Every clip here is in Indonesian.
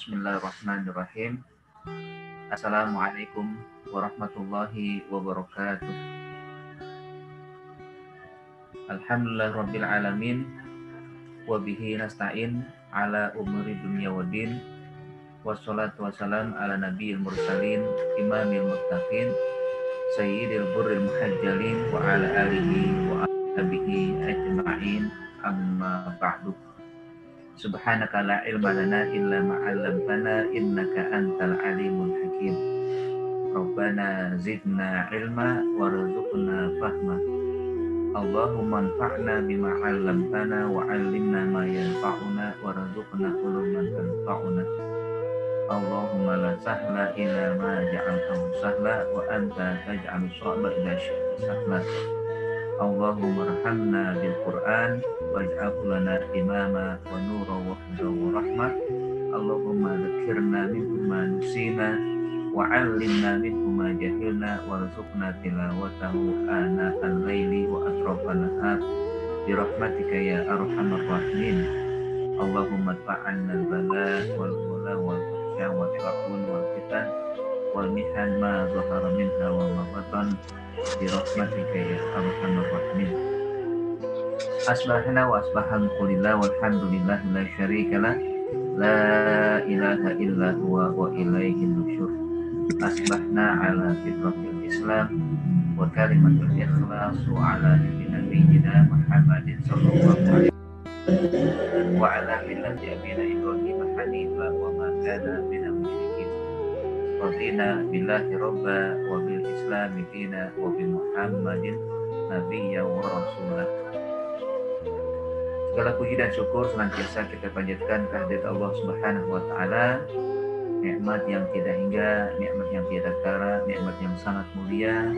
Bismillahirrahmanirrahim. Assalamualaikum warahmatullahi wabarakatuh. Alhamdulillahirabbil alamin wa bihi nasta'in ala umuri dunya waddin. Wassalatu wassalam ala nabiyil mursalin imamil muttaqin sayyidil burril muhajjalin wa ala alihi wa ashabihi ajma'in, amma ba'du. Subhanaka la ilma lana illa ma 'allamtana innaka antal alimul hakim. Rabbana zidna ilma warzuqna fahma. Allahumma anfa'na bima 'allamtana wa 'allimna ma yanfa'una warzuqna uluman tanfa'una. Allahumma la sahla illa ma ja'altahu sahla wa anta taj'alus sa'ba idza syi'ta sahla. Allahumma arhamna bil Qur'an waj'alhu lana imama wa nura wa huda wa rahmah. Allahumma dzakirna minhu ma nusina wa 'allimna minhu ma jahilna warzuqna tilawatahu ana al-laili wa atrafan nahar bi rahmatika ya arhamar rahimin. Allahumma fa'anna al-bala wal wala wal fahsya wal ta'un wal fitan wal mihan ma zahara minha wa ma batan bi rahmatika ya arhamar rahimin. Asbahna wa asbahal mulkulillah walhamdulillah la syarikalah la ilaha illa huwa wa ilaihi nusyur. Asbahna ala fitratil islam wa kalimatul ikhlas wa ala nabiyyina Muhammadin sallallahu alaihi wasallam wa ala millati abina Ibrahim hanifa wa ma kana minal musyrikin. Radina billahi rabba wa bil islami dina wa bi Muhammadin nabiyya wa rasulah. Segala puji dan syukur senantiasa kita panjatkan kehadirat Allah Subhanahu wa taala, nikmat yang tiada hingga, nikmat yang tiada tara, nikmat yang sangat mulia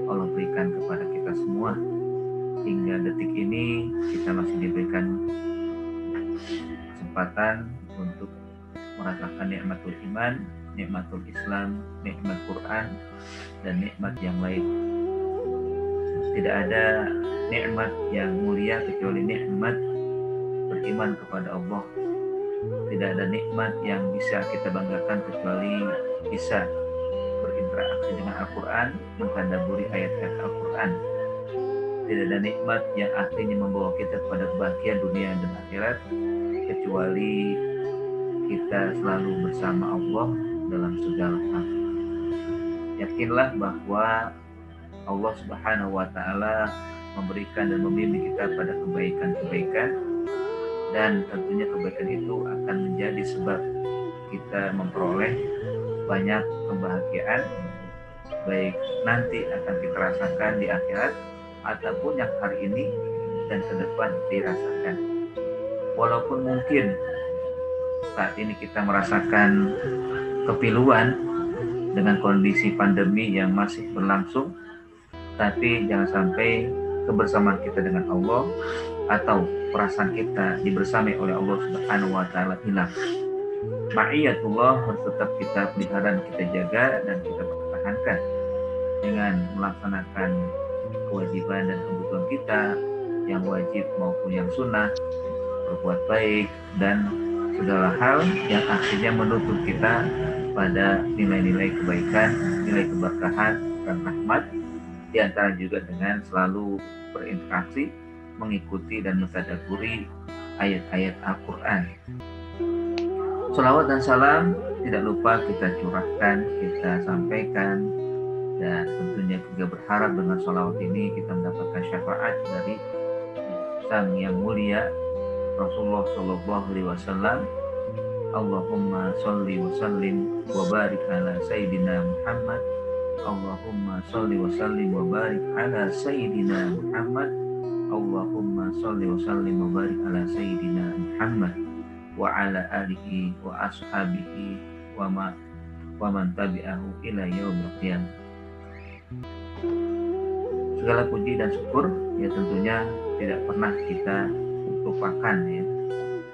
Allah berikan kepada kita semua. Hingga detik ini kita masih diberikan kesempatan untuk merasakan nikmatul iman, nikmatul Islam, nikmat Quran, dan nikmat yang lain. Tidak ada nikmat yang mulia kecuali nikmat beriman kepada Allah. Tidak ada nikmat yang bisa kita banggakan kecuali bisa berinteraksi dengan Al-Quran, mentadabburi ayat-ayat Al-Quran. Tidak ada nikmat yang artinya membawa kita kepada kebahagiaan dunia dan akhirat kecuali kita selalu bersama Allah dalam segala hal. Yakinlah bahwa Allah Subhanahu wa taala memberikan dan membimbing kita pada kebaikan-kebaikan, dan tentunya kebaikan itu akan menjadi sebab kita memperoleh banyak kebahagiaan, baik nanti akan kita rasakan di akhirat ataupun yang hari ini dan ke depan dirasakan. Walaupun mungkin saat ini kita merasakan kepiluan dengan kondisi pandemi yang masih berlangsung, tapi jangan sampai kebersamaan kita dengan Allah atau perasaan kita dibersamai oleh Allah Subhanahu wa taala hilang. Ma'iyatullah harus tetap kita pelihara dan kita jaga dan kita pertahankan dengan melaksanakan kewajiban dan kebutuhan kita yang wajib maupun yang sunnah, berbuat baik dan segala hal yang akhirnya menuntut kita pada nilai-nilai kebaikan, nilai keberkahan dan rahmat, di antara juga dengan selalu berinteraksi, mengikuti dan mentadabburi ayat-ayat Al-Quran. Sholawat dan salam tidak lupa kita curahkan, kita sampaikan, dan tentunya juga berharap dengan sholawat ini kita mendapatkan syafaat dari Sang Yang Mulia Rasulullah Shallallahu Alaihi Wasallam. Allahumma sholli wa sallim wa barik ala Sayyidina Muhammad. Allahumma sholli wa sallim wa barik ala Sayyidina Muhammad. Allahumma sholli wa sallim wa barik ala Sayyidina Muhammad wa ala alihi wa ashabihi wa wa man tabi'ahu ila yaumil qiyamah. Segala puji dan syukur ya tentunya tidak pernah kita lupakan ya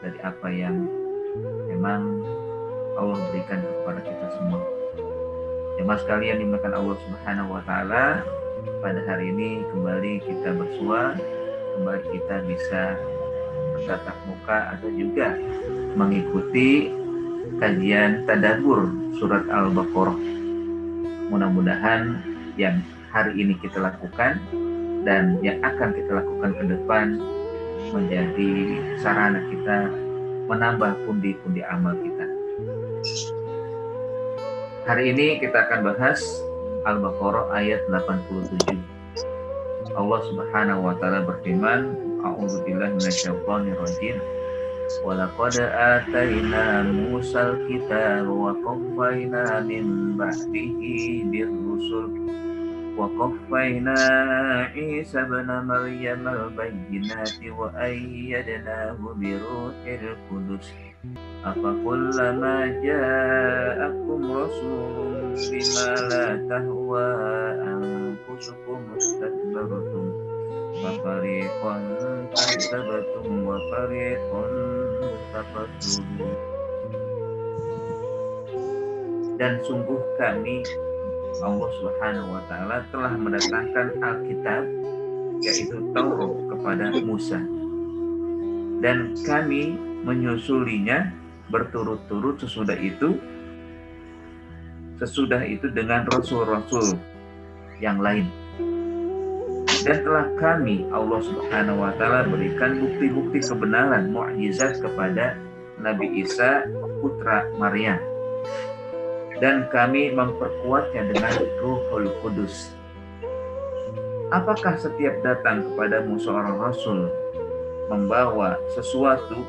dari apa yang memang Allah berikan kepada kita semua. Jemaah sekalian dimuliakan Allah Subhanahu wa taala, pada hari ini kembali kita bersua, kembali kita bisa bertatap muka atau juga mengikuti kajian tadabbur surat Al-Baqarah. Mudah-mudahan yang hari ini kita lakukan dan yang akan kita lakukan ke depan menjadi sarana kita menambah pundi-pundi amal kita. Hari ini kita akan bahas Al-Baqarah ayat 87. Allah Subhanahu wa taala berfirman, A'udzubillahi minasyaitonir rajim. Wa laqad atayna Musal kitaba wa qaffayna min ba'dihi bir-rusul wa qaffayna Isa ibn Maryam al-bayyinati wa ayyadnahu bi ruhil qudus. Afakullama ja'akum rasulun bima la tahwa anfusukum mustakbartum wa fariqan kadzabtum wa fariqan taqattum. Dan sungguh kami Allah Subhanahu wa taala telah mendatangkan Alkitab yaitu Taurat kepada Musa, dan kami menyusulinya berturut-turut sesudah itu dengan rasul-rasul yang lain. Dan telah kami Allah Subhanahu wa taala berikan bukti-bukti kebenaran mukjizat kepada Nabi Isa putra Maryam, dan kami memperkuatnya dengan Ruhul Kudus. Apakah setiap datang kepadamu seorang rasul membawa sesuatu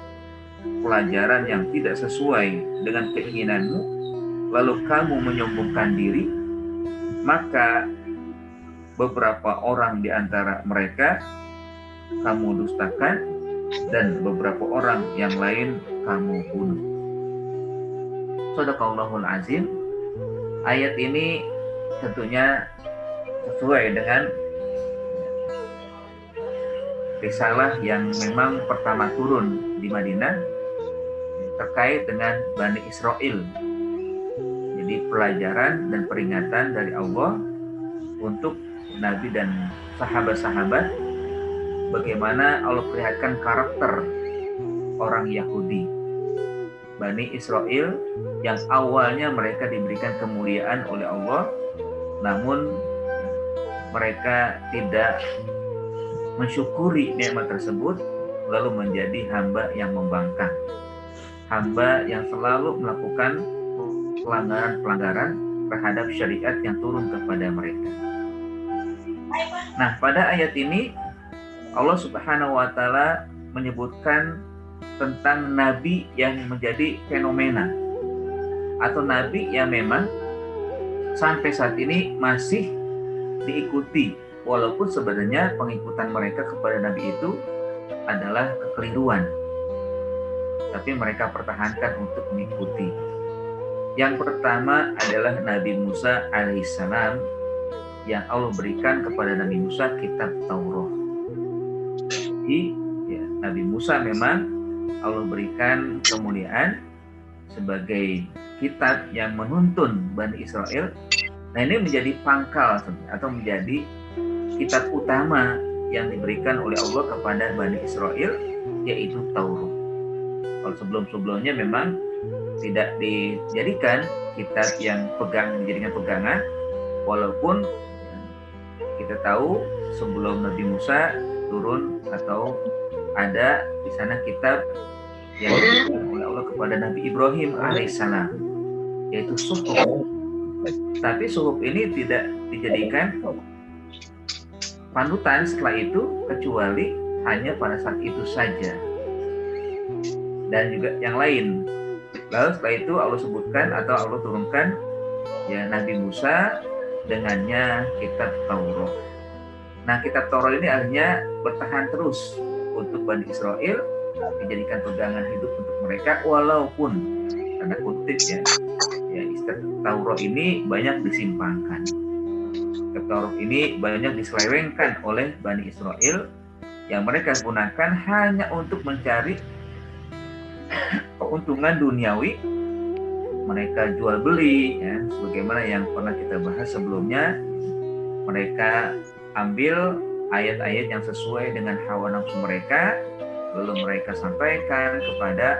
pelajaran yang tidak sesuai dengan keinginanmu, lalu kamu menyombongkan diri, maka beberapa orang di antara mereka kamu dustakan, dan beberapa orang yang lain kamu bunuh. Shadaqallahul azim. Ayat ini tentunya sesuai dengan risalah yang memang pertama turun di Madinah terkait dengan Bani Israel. Jadi pelajaran dan peringatan dari Allah untuk Nabi dan sahabat-sahabat, bagaimana Allah perlihatkan karakter orang Yahudi, Bani Israel, yang awalnya mereka diberikan kemuliaan oleh Allah, namun mereka tidak mensyukuri nikmat tersebut, lalu menjadi hamba yang membangkang, hamba yang selalu melakukan pelanggaran-pelanggaran terhadap syariat yang turun kepada mereka. Nah, pada ayat ini Allah Subhanahu wa taala menyebutkan tentang nabi yang menjadi fenomena, atau nabi yang memang sampai saat ini masih diikuti, walaupun sebenarnya pengikutan mereka kepada nabi itu adalah kekeliruan, tapi mereka pertahankan untuk mengikuti. Yang pertama adalah Nabi Musa alaihissalam, yang Allah berikan kepada Nabi Musa kitab Taurat. Jadi ya, Nabi Musa memang Allah berikan kemuliaan sebagai kitab yang menuntun Bani Israel. Nah, ini menjadi pangkal atau menjadi kitab utama yang diberikan oleh Allah kepada Bani Israel, yaitu Taurat. Kalau sebelum-sebelumnya memang tidak dijadikan kitab yang dijadikan pegangan, walaupun kita tahu sebelum Nabi Musa turun atau ada di sana kitab yang diberikan oleh Allah kepada Nabi Ibrahim alaihissalam, yaitu Suhuf. Tapi Suhuf ini tidak dijadikan panutan setelah itu, kecuali hanya pada saat itu saja, dan juga yang lain. Lalu setelah itu Allah sebutkan atau Allah turunkan ya Nabi Musa dengannya kitab Taurat. Nah, kitab Taurat ini akhirnya bertahan terus untuk Bani Israel, dijadikan pegangan hidup untuk mereka, walaupun tanda kutip ya Taurat ini banyak disimpangkan. Taurat ini banyak diselewengkan oleh Bani Israel yang mereka gunakan hanya untuk mencari keuntungan duniawi. Mereka jual beli, ya, sebagaimana yang pernah kita bahas sebelumnya. Mereka ambil ayat-ayat yang sesuai dengan hawa nafsu mereka, lalu mereka sampaikan kepada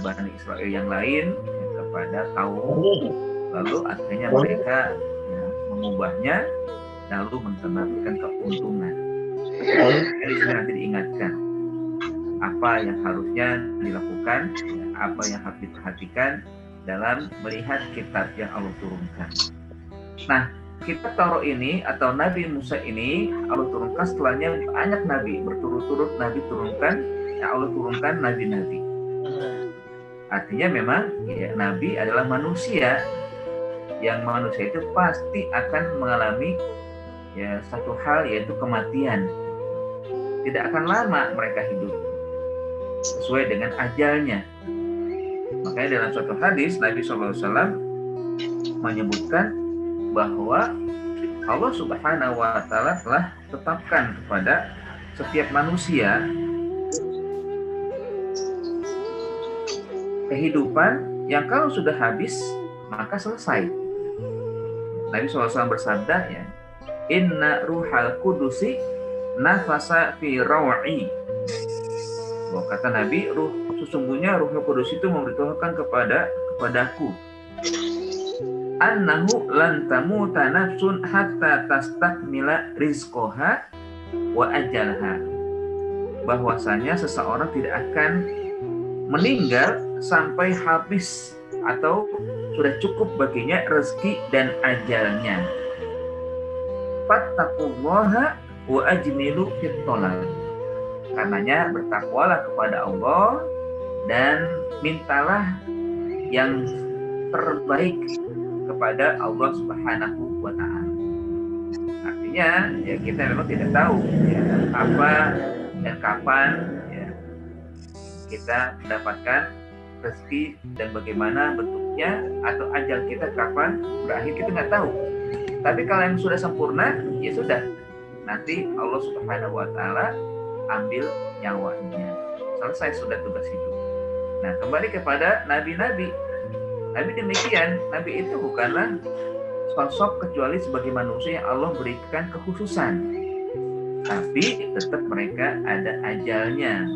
Bani Israel yang lain, kepada kaum, lalu akhirnya mereka mengubahnya, lalu mendapatkan keuntungan. Jadi nanti diingatkan apa yang harusnya dilakukan, apa yang harus diperhatikan dalam melihat kitab yang Allah turunkan. Nah, kitab Taurat ini atau Nabi Musa ini Allah turunkan setelahnya banyak nabi, berturut-turut Nabi turunkan, Allah turunkan nabi-nabi. Artinya memang nabi adalah manusia, yang manusia itu pasti akan mengalami satu hal, yaitu kematian. Tidak akan lama mereka hidup sesuai dengan ajalnya. Makanya dalam suatu hadis Nabi SAW menyebutkan bahwa Allah Subhanahu wa Ta'ala telah tetapkan kepada setiap manusia kehidupan yang kalau sudah habis maka selesai. Nabi SAW bersabda, Inna ruhal kudusi nafasa fi raw'i. Bahwa kata Nabi, sesungguhnya Ruh Kudus itu memberitahukan kepadaku annahu lan tamuta nafsun hatta tastakmila rizqaha wa ajalha. Bahwasanya seseorang tidak akan meninggal sampai habis atau sudah cukup baginya rezeki dan ajalnya. Fattaqullaha wa ajmilu fit thalab. Karenanya bertakwalah kepada Allah dan mintalah yang terbaik kepada Allah Subhanahu wa Ta'ala. Artinya kita memang tidak tahu apa dan kapan kita mendapatkan rezeki dan bagaimana bentuknya, atau ajal kita kapan berakhir kita nggak tahu. Tapi kalau yang sudah sempurna, ya sudah, nanti Allah Subhanahu wa Ta'ala ambil nyawanya, selesai sudah tugas hidup. Nah, kembali kepada nabi-nabi. Nabi demikian, nabi itu bukanlah sosok kecuali sebagai manusia yang Allah berikan kekhususan. Tapi tetap mereka ada ajalnya,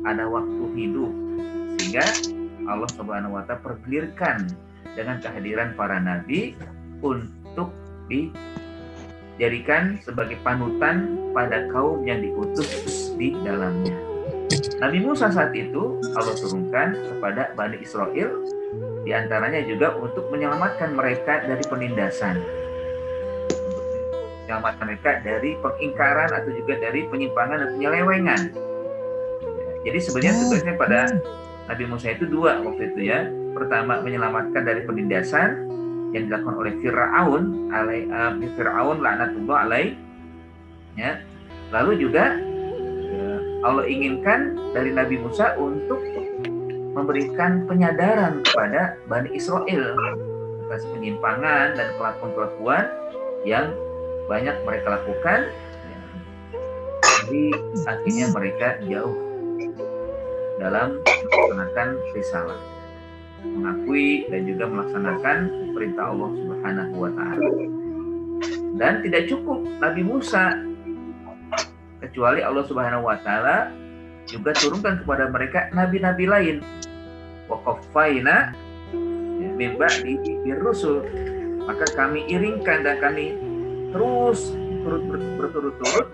ada waktu hidup, sehingga Allah Subhanahu wa Ta'ala pergilirkan dengan kehadiran para nabi untuk dijadikan sebagai panutan pada kaum yang diutus di dalamnya. Nabi Musa saat itu Allah turunkan kepada Bani Israel, diantaranya juga untuk menyelamatkan mereka dari penindasan, untuk menyelamatkan mereka dari pengingkaran atau juga dari penyimpangan dan penyelewengan. Jadi sebenarnya tugasnya pada Nabi Musa itu dua waktu itu, Pertama, menyelamatkan dari penindasan yang dilakukan oleh Fir'aun laknatullah alaih. Lalu juga Allah inginkan dari Nabi Musa untuk memberikan penyadaran kepada Bani Israel atas penyimpangan dan kelakuan-kelakuan yang banyak mereka lakukan. Jadi akhirnya mereka jauh dalam melaksanakan risalah, mengakui dan juga melaksanakan perintah Allah Subhanahu wa Ta'ala. Dan tidak cukup Nabi Musa, kecuali Allah Subhanahu wa Ta'ala juga turunkan kepada mereka nabi-nabi lain. Wa qaffayna min ba'dihi bir-rusul. Maka kami iringkan dan kami terus berturut-turut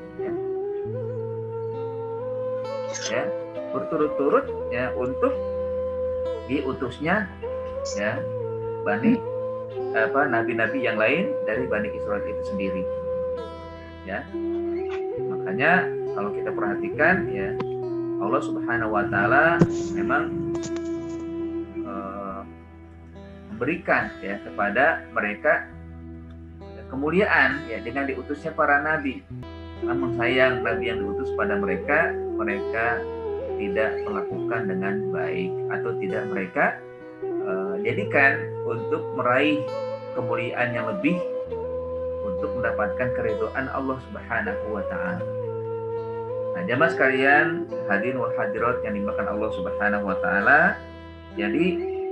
berturut-turut untuk diutusnya nabi-nabi yang lain dari Bani Israel itu sendiri. Makanya kalau kita perhatikan Allah Subhanahu wa Ta'ala memang memberikan kepada mereka kemuliaan dengan diutusnya para nabi. Namun sayang nabi yang diutus pada mereka tidak melakukan dengan baik, atau tidak mereka jadikan untuk meraih kemuliaan yang lebih, untuk mendapatkan keridhaan Allah Subhanahu wa taala. Nah, jamaah sekalian, hadirin wal hadirat yang dimuliakan Allah Subhanahu wa taala, jadi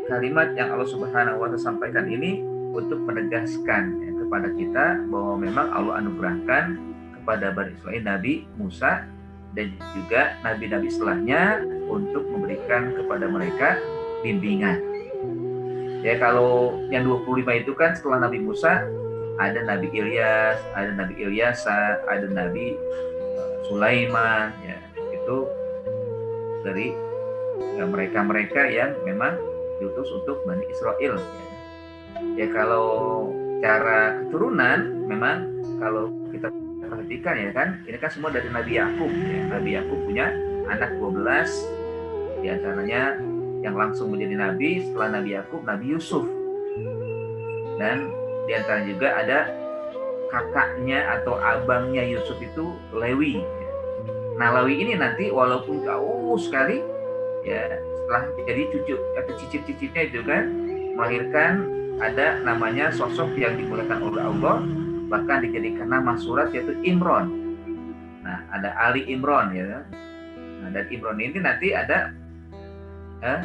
kalimat yang Allah Subhanahu wa taala sampaikan ini untuk menegaskan kepada kita bahwa memang Allah anugerahkan kepada Bani Israil Nabi Musa dan juga nabi-nabi setelahnya untuk memberikan kepada mereka bimbingan. Ya, kalau yang 25 itu kan setelah Nabi Musa ada Nabi Ilyas, ada Nabi Ilyasa, ada Nabi Sulaiman, ya, itu dari mereka-mereka yang memang diutus untuk Bani Israel. Ya, kalau cara keturunan memang kalau kita perhatikan ya kan, ini kan semua dari Nabi Yakub. Ya. Nabi Yakub punya anak 12, diantaranya yang langsung menjadi nabi setelah Nabi Yakub, Nabi Yusuf. Dan diantara juga ada kakaknya atau abangnya Yusuf itu Lewi. Nah, Lewi ini nanti walaupun jauh sekali ya setelah jadi cucu atau cicit-cicitnya itu kan melahirkan ada namanya sosok yang dimuliakan oleh Allah, bahkan dijadikan nama surat yaitu Imron. Nah, ada Ali Imron ya. Nah, dan Imron ini nanti ada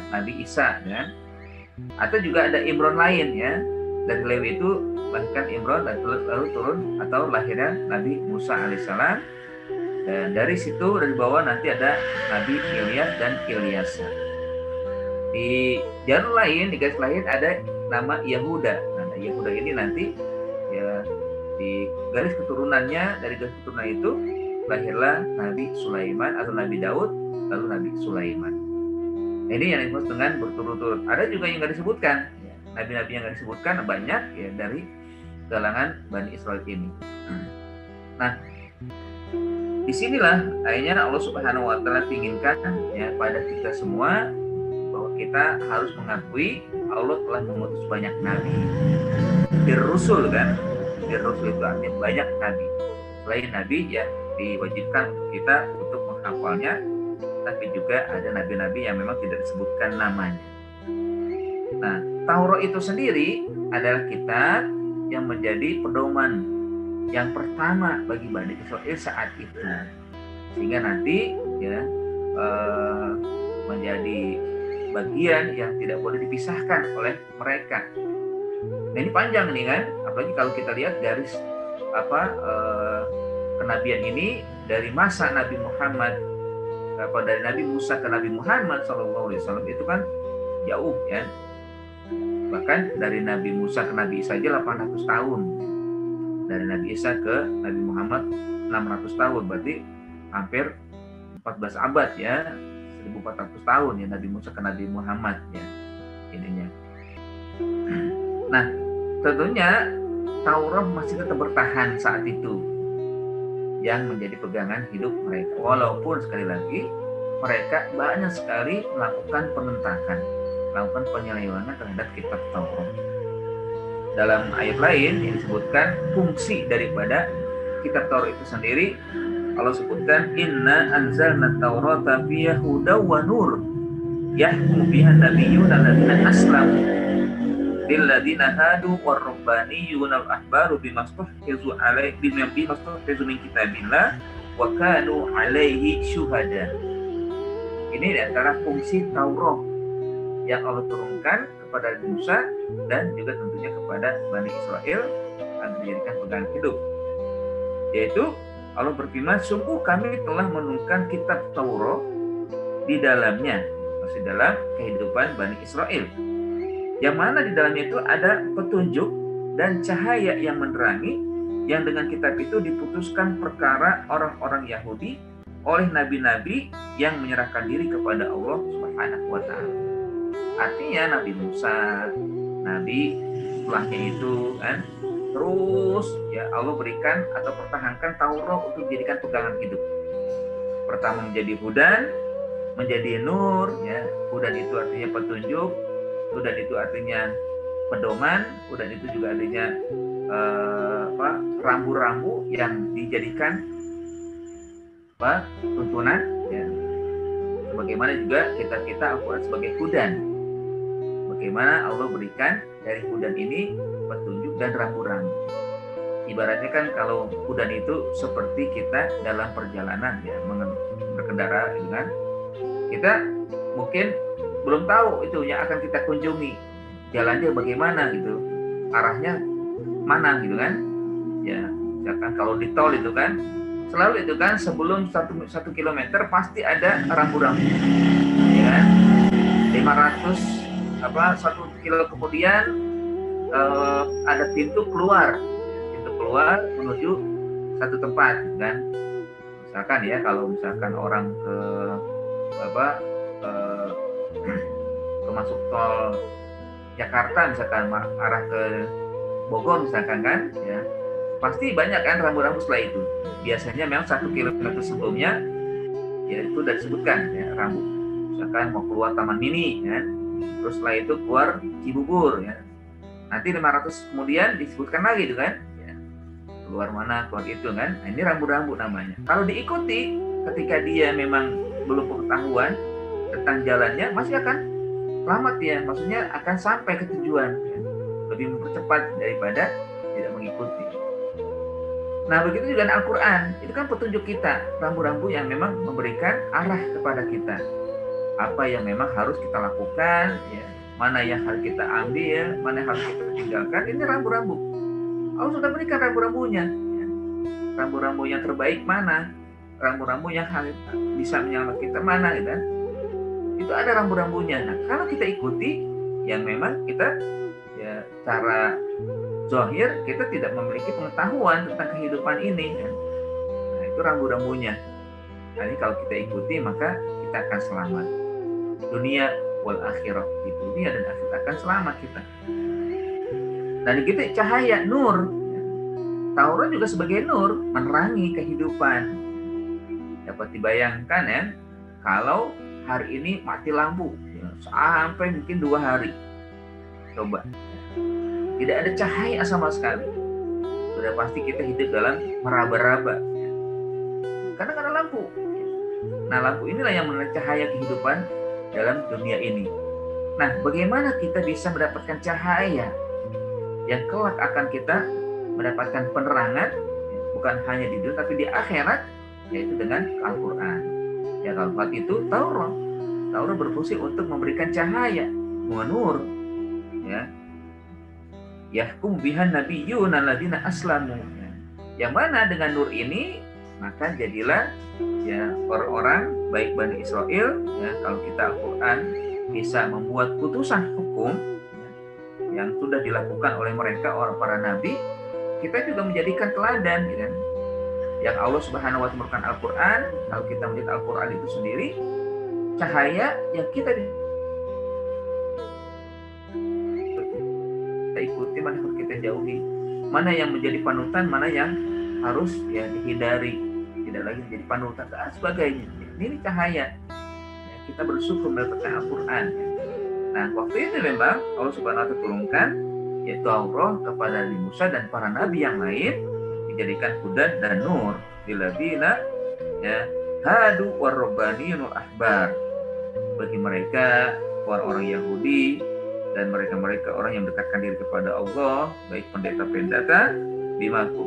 Nabi Isa ya. Atau juga ada Imron lain ya. Dari Lewi itu bahkan Imron dan lalu turun atau lahirnya Nabi Musa alaihissalam. Dan dari situ dari bawah nanti ada Nabi Ilyas dan Ilyasa. Di jalur lain, di garis lain ada nama Yahuda. Nah, Yahuda ini nanti ya di garis keturunannya, dari garis keturunan itu lahirlah Nabi Sulaiman atau Nabi Daud, lalu Nabi Sulaiman. Nah, ini yang disebut dengan berturut-turut. Ada juga yang nggak disebutkan. Ya, nabi-nabi yang nggak disebutkan banyak ya dari kalangan Bani Israil ini. Nah, disinilah akhirnya Allah Subhanahu Wa Taala inginkan ya pada kita semua bahwa kita harus mengakui Allah telah mengutus banyak nabi. Rasul kan, Rasul itu artinya banyak nabi. Selain nabi ya diwajibkan untuk kita untuk menghafalnya, tapi juga ada nabi-nabi yang memang tidak disebutkan namanya. Nah, Taurat itu sendiri adalah kitab yang menjadi pedoman yang pertama bagi Bani Israil saat itu, sehingga nanti ya menjadi bagian yang tidak boleh dipisahkan oleh mereka. Nah, ini panjang nih kan, apalagi kalau kita lihat garis kenabian ini dari masa Nabi Muhammad dari Nabi Musa ke Nabi Muhammad SAW itu kan jauh ya. Bahkan dari Nabi Musa ke Nabi Isa aja 800 tahun. Dari Nabi Isa ke Nabi Muhammad 600 tahun, berarti hampir 14 abad ya, 1400 tahun ya Nabi Musa ke Nabi Muhammad ya ininya. Nah, tentunya Taurat masih tetap bertahan saat itu yang menjadi pegangan hidup mereka, walaupun sekali lagi mereka banyak sekali melakukan penentakan, melakukan penyelewengan terhadap kitab Taurat. Dalam ayat lain yang disebutkan fungsi daripada kitab Taurat itu sendiri, Allah sebutkan inna anzalna taurata fiha hudaw wa nur yahkumu biha nabiyyuna alladzina aslamu lilladzina hadu war rabbaniyuna wal ahbaru bima stuhfizu min kitabillah wa kanu alaihi syuhada. Ini di antara fungsi Taurat yang Allah turunkan kepada Musa dan juga tentunya kepada Bani Israel agar dijadikan pegangan hidup. Yaitu Allah berfirman, sungguh kami telah menurunkan kitab Taurat di dalamnya, masih dalam kehidupan Bani Israel, yang mana di dalamnya itu ada petunjuk dan cahaya yang menerangi, yang dengan kitab itu diputuskan perkara orang-orang Yahudi oleh nabi-nabi yang menyerahkan diri kepada Allah Subhanahu wa Ta'ala. Artinya Nabi Musa, Nabi setelahnya itu kan, terus ya Allah berikan atau pertahankan Taurat untuk dijadikan pegangan hidup. Pertama menjadi hudan, menjadi nur ya. Hudan itu artinya petunjuk, hudan itu artinya pedoman, hudan itu juga artinya rambu-rambu yang dijadikan tuntunan ya. Sebagaimana juga kita Al-Quran sebagai hudan, sebagai bagaimana Allah berikan dari hudan ini petunjuk dan rambu-rambu. Ibaratnya kan kalau hudan itu seperti kita dalam perjalanan ya, berkendara gitu kan. Kita mungkin belum tahu itu yang akan kita kunjungi jalannya bagaimana gitu, arahnya mana gitu kan ya. Misalkan kalau di tol itu kan selalu itu kan sebelum 1 kilometer pasti ada rambu-rambu ya kan. 500 1 kilo kemudian ada pintu keluar menuju satu tempat kan. Misalkan ya, kalau misalkan orang ke masuk tol Jakarta misalkan arah ke Bogor misalkan kan ya, pasti banyak kan rambu-rambu setelah itu. Biasanya memang 1 kilometer sebelumnya ya itu sudah disebutkan ya rambu. Misalkan mau keluar Taman Mini ya, terus setelah itu keluar Cibubur ya. Nanti 500 kemudian disebutkan lagi itu kan ya, keluar mana, keluar itu kan. Nah, ini rambu-rambu namanya. Kalau diikuti ketika dia memang belum pengetahuan tentang jalannya, masih akan selamat ya, maksudnya akan sampai ke tujuan ya. Lebih mempercepat daripada tidak mengikuti. Nah, begitu juga dengan Al-Quran, itu kan petunjuk kita, rambu-rambu yang memang memberikan arah kepada kita, apa yang memang harus kita lakukan ya, mana yang harus kita ambil, mana yang harus kita tinggalkan. Ini rambu-rambu, Allah sudah berikan rambu-rambunya ya. Rambu-rambu yang terbaik mana, rambu-rambu yang bisa menyelamatkan kita mana gitu kan. Itu ada rambu-rambunya. Nah, kalau kita ikuti yang memang kita ya secara zahir kita tidak memiliki pengetahuan tentang kehidupan ini kan. Nah, itu rambu-rambunya. Nah, ini kalau kita ikuti maka kita akan selamat dunia wal akhirah, di dunia dan akhirat akan selamat kita. Dan kita cahaya nur. Taurat juga sebagai nur menerangi kehidupan. Dapat dibayangkan ya, kalau hari ini mati lampu ya, sampai mungkin 2 hari, coba tidak ada cahaya sama sekali, sudah pasti kita hidup dalam meraba-raba ya. Karena ada lampu. Nah, lampu inilah yang menerangi cahaya kehidupan dalam dunia ini. Nah, bagaimana kita bisa mendapatkan cahaya yang kelak akan kita mendapatkan penerangan ya, bukan hanya di dunia tapi di akhirat, yaitu dengan Al-Quran. Ya, Al-Quran itu Taurat berfungsi untuk memberikan cahaya, nur ya. Yahkum bihan nabiyyun alladzina aslamu ya. Yang mana dengan nur ini maka jadilah ya orang-orang baik Bani Israel ya, kalau kita Al-Quran bisa membuat putusan hukum ya, yang sudah dilakukan oleh mereka orang para nabi, kita juga menjadikan teladan ya. Yang Allah Subhanahu wa Ta'ala memberikan Al-Quran, kalau kita melihat Al-Quran itu sendiri cahaya yang kita ikuti, mana yang kita jauhi, mana yang menjadi panutan, mana yang harus ya dihindari, tidak lagi menjadi panutan dan sebagainya. Ini cahaya ya, kita bersyukur mendapatkan Al-Quran ya. Nah, waktu itu memang Allah Subhanahu wa Ta'ala turunkan yaitu Taurat kepada Nabi Musa dan para nabi yang lain, dijadikan hudan dan nur lilladzina ya hadu warabbaniyul ahbar, bagi mereka orang-orang Yahudi dan mereka orang yang mendekatkan diri kepada Allah, baik pendeta-pendeta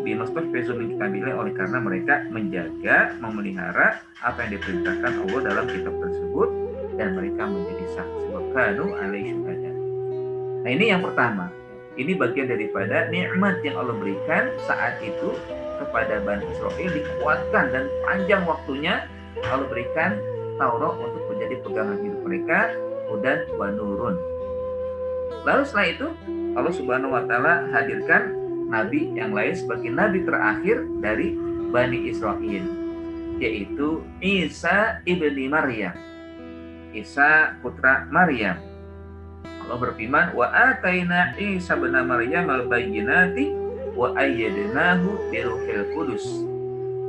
bimastahfizu min kitabillah, oleh karena mereka menjaga, memelihara apa yang diperintahkan Allah dalam kitab tersebut, dan mereka menjadi saksi wa kanu alaihi syuhada. Nah, ini yang pertama. Ini bagian daripada nikmat yang Allah berikan saat itu kepada Bani Israel, dikuatkan dan panjang waktunya Allah berikan Taurat untuk menjadi pegangan hidup mereka, hudan wa nurun. Lalu setelah itu Allah Subhanahu wa Ta'ala hadirkan nabi yang lain sebagai nabi terakhir dari Bani Israel, yaitu Isa ibni Maryam, Isa putra Maryam. Allah berfirman, wa ataina Isa bin Maryam al-bayyinati wa ayyadnahu bi ruhil qudus,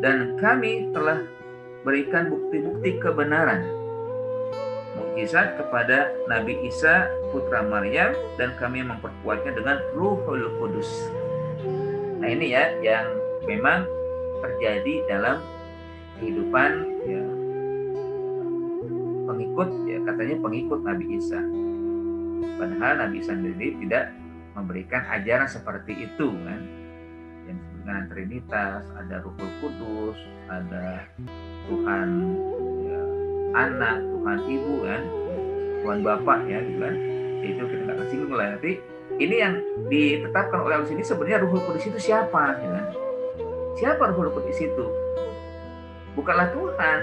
dan kami telah berikan bukti-bukti kebenaran, mukjizat kepada Nabi Isa putra Maryam, dan kami memperkuatnya dengan Ruhul Qudus. Nah, ini ya yang memang terjadi dalam kehidupan ya, pengikut ya, katanya pengikut Nabi Isa. Padahal Nabi Isa sendiri tidak memberikan ajaran seperti itu kan. Yang dengan Trinitas, ada Ruhul Kudus, ada Tuhan ya, Anak, Tuhan Ibu kan, Tuhan Bapak ya gitu kan. Itu kita nggak singgung lah. Tapi ini yang ditetapkan oleh Allah sini sebenarnya Ruhul Kudus itu siapa? Ya kan? Siapa Ruhul Kudus itu? Bukanlah Tuhan.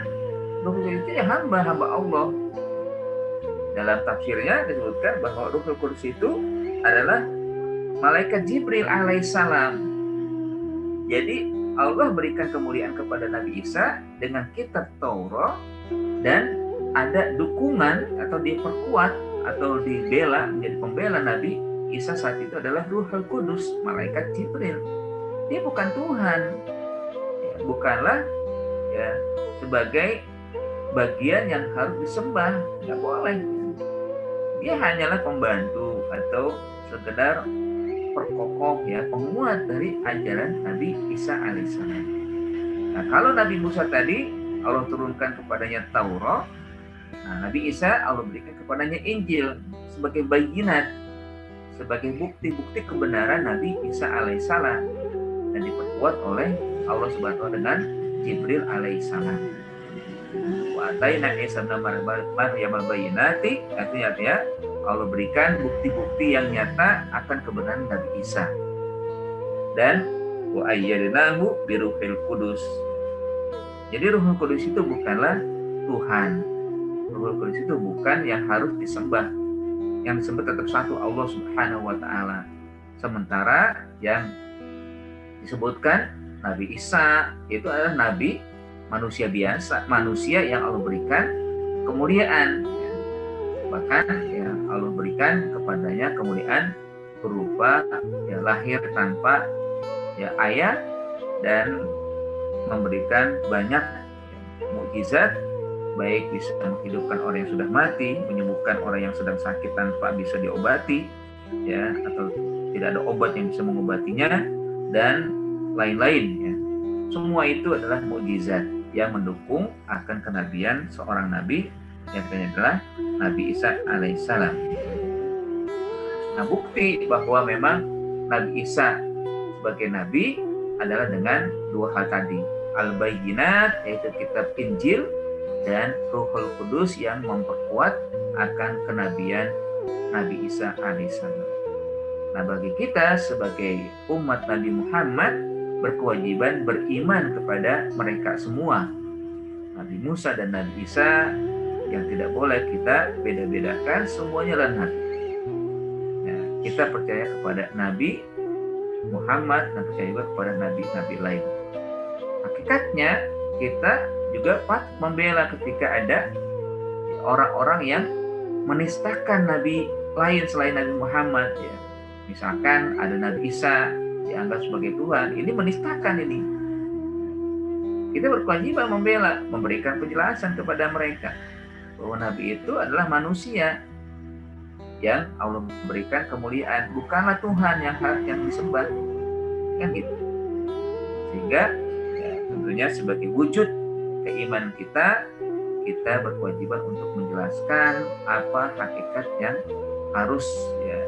Ruhul Kudus itu ya hamba Allah. Dalam tafsirnya disebutkan bahwa Ruhul Kudus itu adalah malaikat Jibril alaihissalam. Jadi Allah berikan kemuliaan kepada Nabi Isa dengan kitab Taurat dan ada dukungan atau diperkuat atau dibela menjadi pembela Nabi Isa saat itu adalah Ruhul Kudus, malaikat Jibril. Dia bukan Tuhan, ya, bukanlah ya sebagai bagian yang harus disembah, nggak boleh. Dia hanyalah pembantu atau sekedar perkokoh ya, penguat dari ajaran Nabi Isa alaihissalam. Nah, kalau Nabi Musa tadi Allah turunkan kepadanya Taurat, nah Nabi Isa Allah berikan kepadanya Injil sebagai bayinat, sebagai bukti-bukti kebenaran Nabi Isa alaihissalam, dan diperkuat oleh Allah Subhanahu wa taala dengan Jibril alaihissalam. Wa ataina Isa ibn Maryam al-bayyinati, artinya Allah berikan bukti-bukti yang nyata akan kebenaran Nabi Isa. Dan wa ayyadnahu biruhil kudus. Jadi Ruhul Kudus itu bukanlah Tuhan. Ruhul Kudus itu bukan yang harus disembah. Yang disembah tetap satu, Allah Subhanahu wa taala. Sementara yang disebutkan Nabi Isa itu adalah nabi manusia biasa, manusia yang Allah berikan kemuliaan. Bahkan ya Allah berikan kepadanya kemuliaan berupa ya lahir tanpa ya ayah dan memberikan banyak ya, mukjizat, baik bisa menghidupkan orang yang sudah mati, menyembuhkan orang yang sedang sakit tanpa bisa diobati ya, atau tidak ada obat yang bisa mengobatinya, dan lain-lain ya. Semua itu adalah mukjizat yang mendukung akan kenabian seorang nabi yang adalah Nabi Isa alaihissalam. Nah, bukti bahwa memang Nabi Isa sebagai nabi adalah dengan dua hal tadi, al-bayyinat yaitu kitab Injil, dan Ruhul Kudus yang memperkuat akan kenabian Nabi Isa alaihissalam. Nah, bagi kita sebagai umat Nabi Muhammad berkewajiban beriman kepada mereka semua, Nabi Musa dan Nabi Isa, yang tidak boleh kita beda-bedakan, semuanya adalah nabi. Ya, kita percaya kepada Nabi Muhammad dan percaya juga kepada nabi-nabi lain. Hakikatnya kita juga patut membela ketika ada orang-orang yang menistakan nabi lain selain Nabi Muhammad ya. Misalkan ada Nabi Isa dianggap sebagai Tuhan, ini menistakan ini. Kita berkewajiban membela, memberikan penjelasan kepada mereka bahwa Nabi itu adalah manusia yang Allah berikan kemuliaan, bukanlah Tuhan yang disembah, kan gitu. Sehingga ya, tentunya sebagai wujud keimanan kita berkewajiban untuk menjelaskan apa hakikat yang harus ya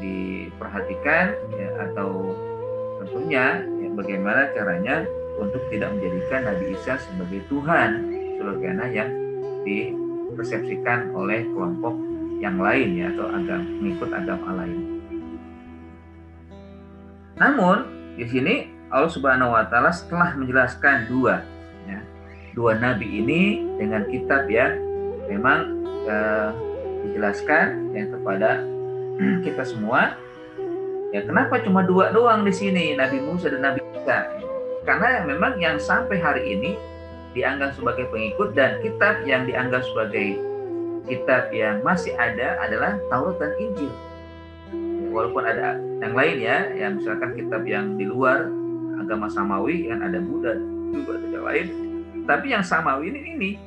diperhatikan ya, atau tentunya ya, bagaimana caranya untuk tidak menjadikan Nabi Isa sebagai Tuhan sebagaimana yang dipersepsikan oleh kelompok yang lain ya, atau mengikut agama lain. Namun di sini Allah Subhanahu wa taala setelah menjelaskan dua nabi ini dengan kitab ya memang dijelaskan yang kepada kita semua ya, kenapa cuma dua doang di sini, Nabi Musa dan Nabi Isa? Karena memang yang sampai hari ini dianggap sebagai pengikut dan kitab yang dianggap sebagai kitab yang masih ada adalah Taurat dan Injil. Walaupun ada yang lain ya misalkan kitab yang di luar agama Samawi yang ada Buddha juga ada yang lain, tapi yang Samawi ini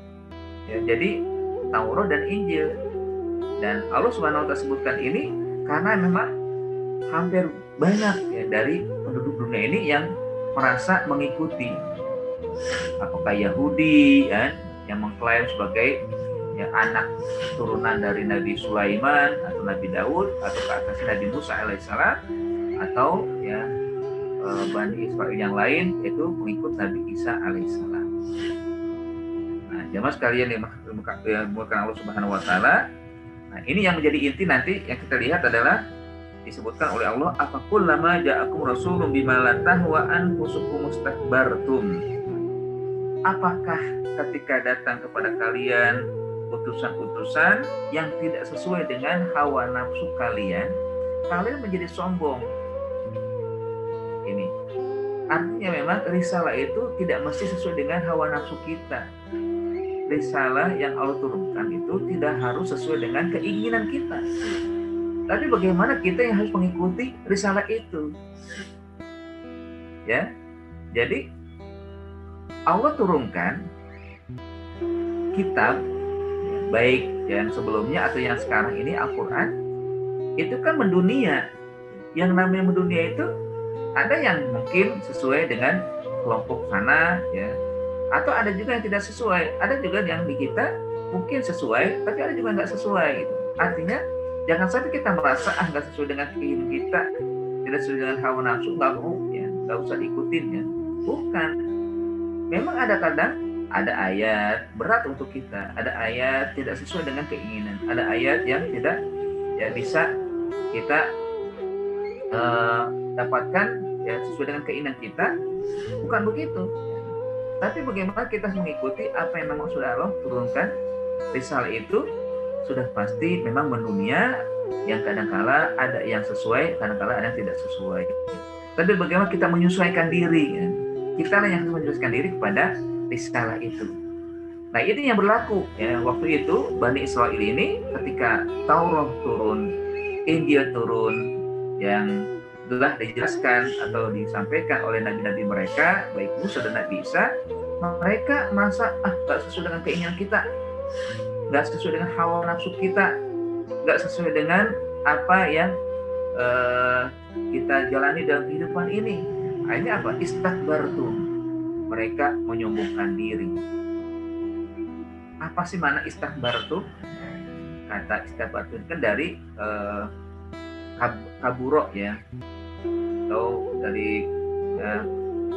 ya, jadi Taurat dan Injil. Dan Allah Subhanahu wa taala sebutkan ini karena memang hampir banyak ya dari penduduk dunia ini yang merasa mengikuti, apakah Yahudi ya, yang mengklaim sebagai ya anak turunan dari Nabi Sulaiman atau Nabi Daud atau ke atas Nabi Musa alaihissalam, atau ya Bani Israel yang lain yaitu pengikut Nabi Isa alaihissalam. Nah, jamaah sekalian yang dimuliakan Allah Subhanahu wa taala. Nah, ini yang menjadi inti nanti yang kita lihat adalah disebutkan oleh Allah, afakullama ja'akum rasulun bima la tahwa anfusukum mustakbartum. Apakah ketika datang kepada kalian utusan-utusan yang tidak sesuai dengan hawa nafsu kalian, kalian menjadi sombong? Ini artinya memang risalah itu tidak mesti sesuai dengan hawa nafsu kita. Risalah yang Allah turunkan itu tidak harus sesuai dengan keinginan kita. Tapi bagaimana kita yang harus mengikuti risalah itu? Ya, jadi Allah turunkan kitab, baik yang sebelumnya atau yang sekarang ini Al-Quran, itu kan mendunia. Yang namanya mendunia itu ada yang mungkin sesuai dengan kelompok sana, ya, atau ada juga yang tidak sesuai. Ada juga yang di kita mungkin sesuai, tapi ada juga nggak sesuai gitu. Artinya jangan sampai kita merasa nggak sesuai dengan keinginan kita, tidak sesuai dengan hawa nafsu, nggak mau, ya, nggak usah diikutin, ya. Bukan. Memang ada kadang ada ayat berat untuk kita, ada ayat tidak sesuai dengan keinginan, ada ayat yang tidak ya bisa kita dapatkan ya sesuai dengan keinginan kita. Bukan begitu. Tapi bagaimana kita mengikuti apa yang memang sudah Allah turunkan. Risalah itu sudah pasti memang mendunia, yang kadang-kala ada yang sesuai, kadang-kala ada yang tidak sesuai. Tapi bagaimana kita menyesuaikan diri, ya? Kita lah yang harus menyesuaikan diri kepada risalah itu. Nah, ini yang berlaku ya. Waktu itu Bani Israel ini ketika Taurat turun, Injil turun, yang telah dijelaskan atau disampaikan oleh nabi-nabi mereka, baik Musa dan Nabi Isa, mereka merasa gak sesuai dengan keinginan kita, gak sesuai dengan hawa nafsu kita, gak sesuai dengan apa yang kita jalani dalam kehidupan ini. Akhirnya apa? Istakbartum. Mereka menyombongkan diri. Apa sih mana istakbartum? Kata istakbartum kan dari kaburo, ya, atau dari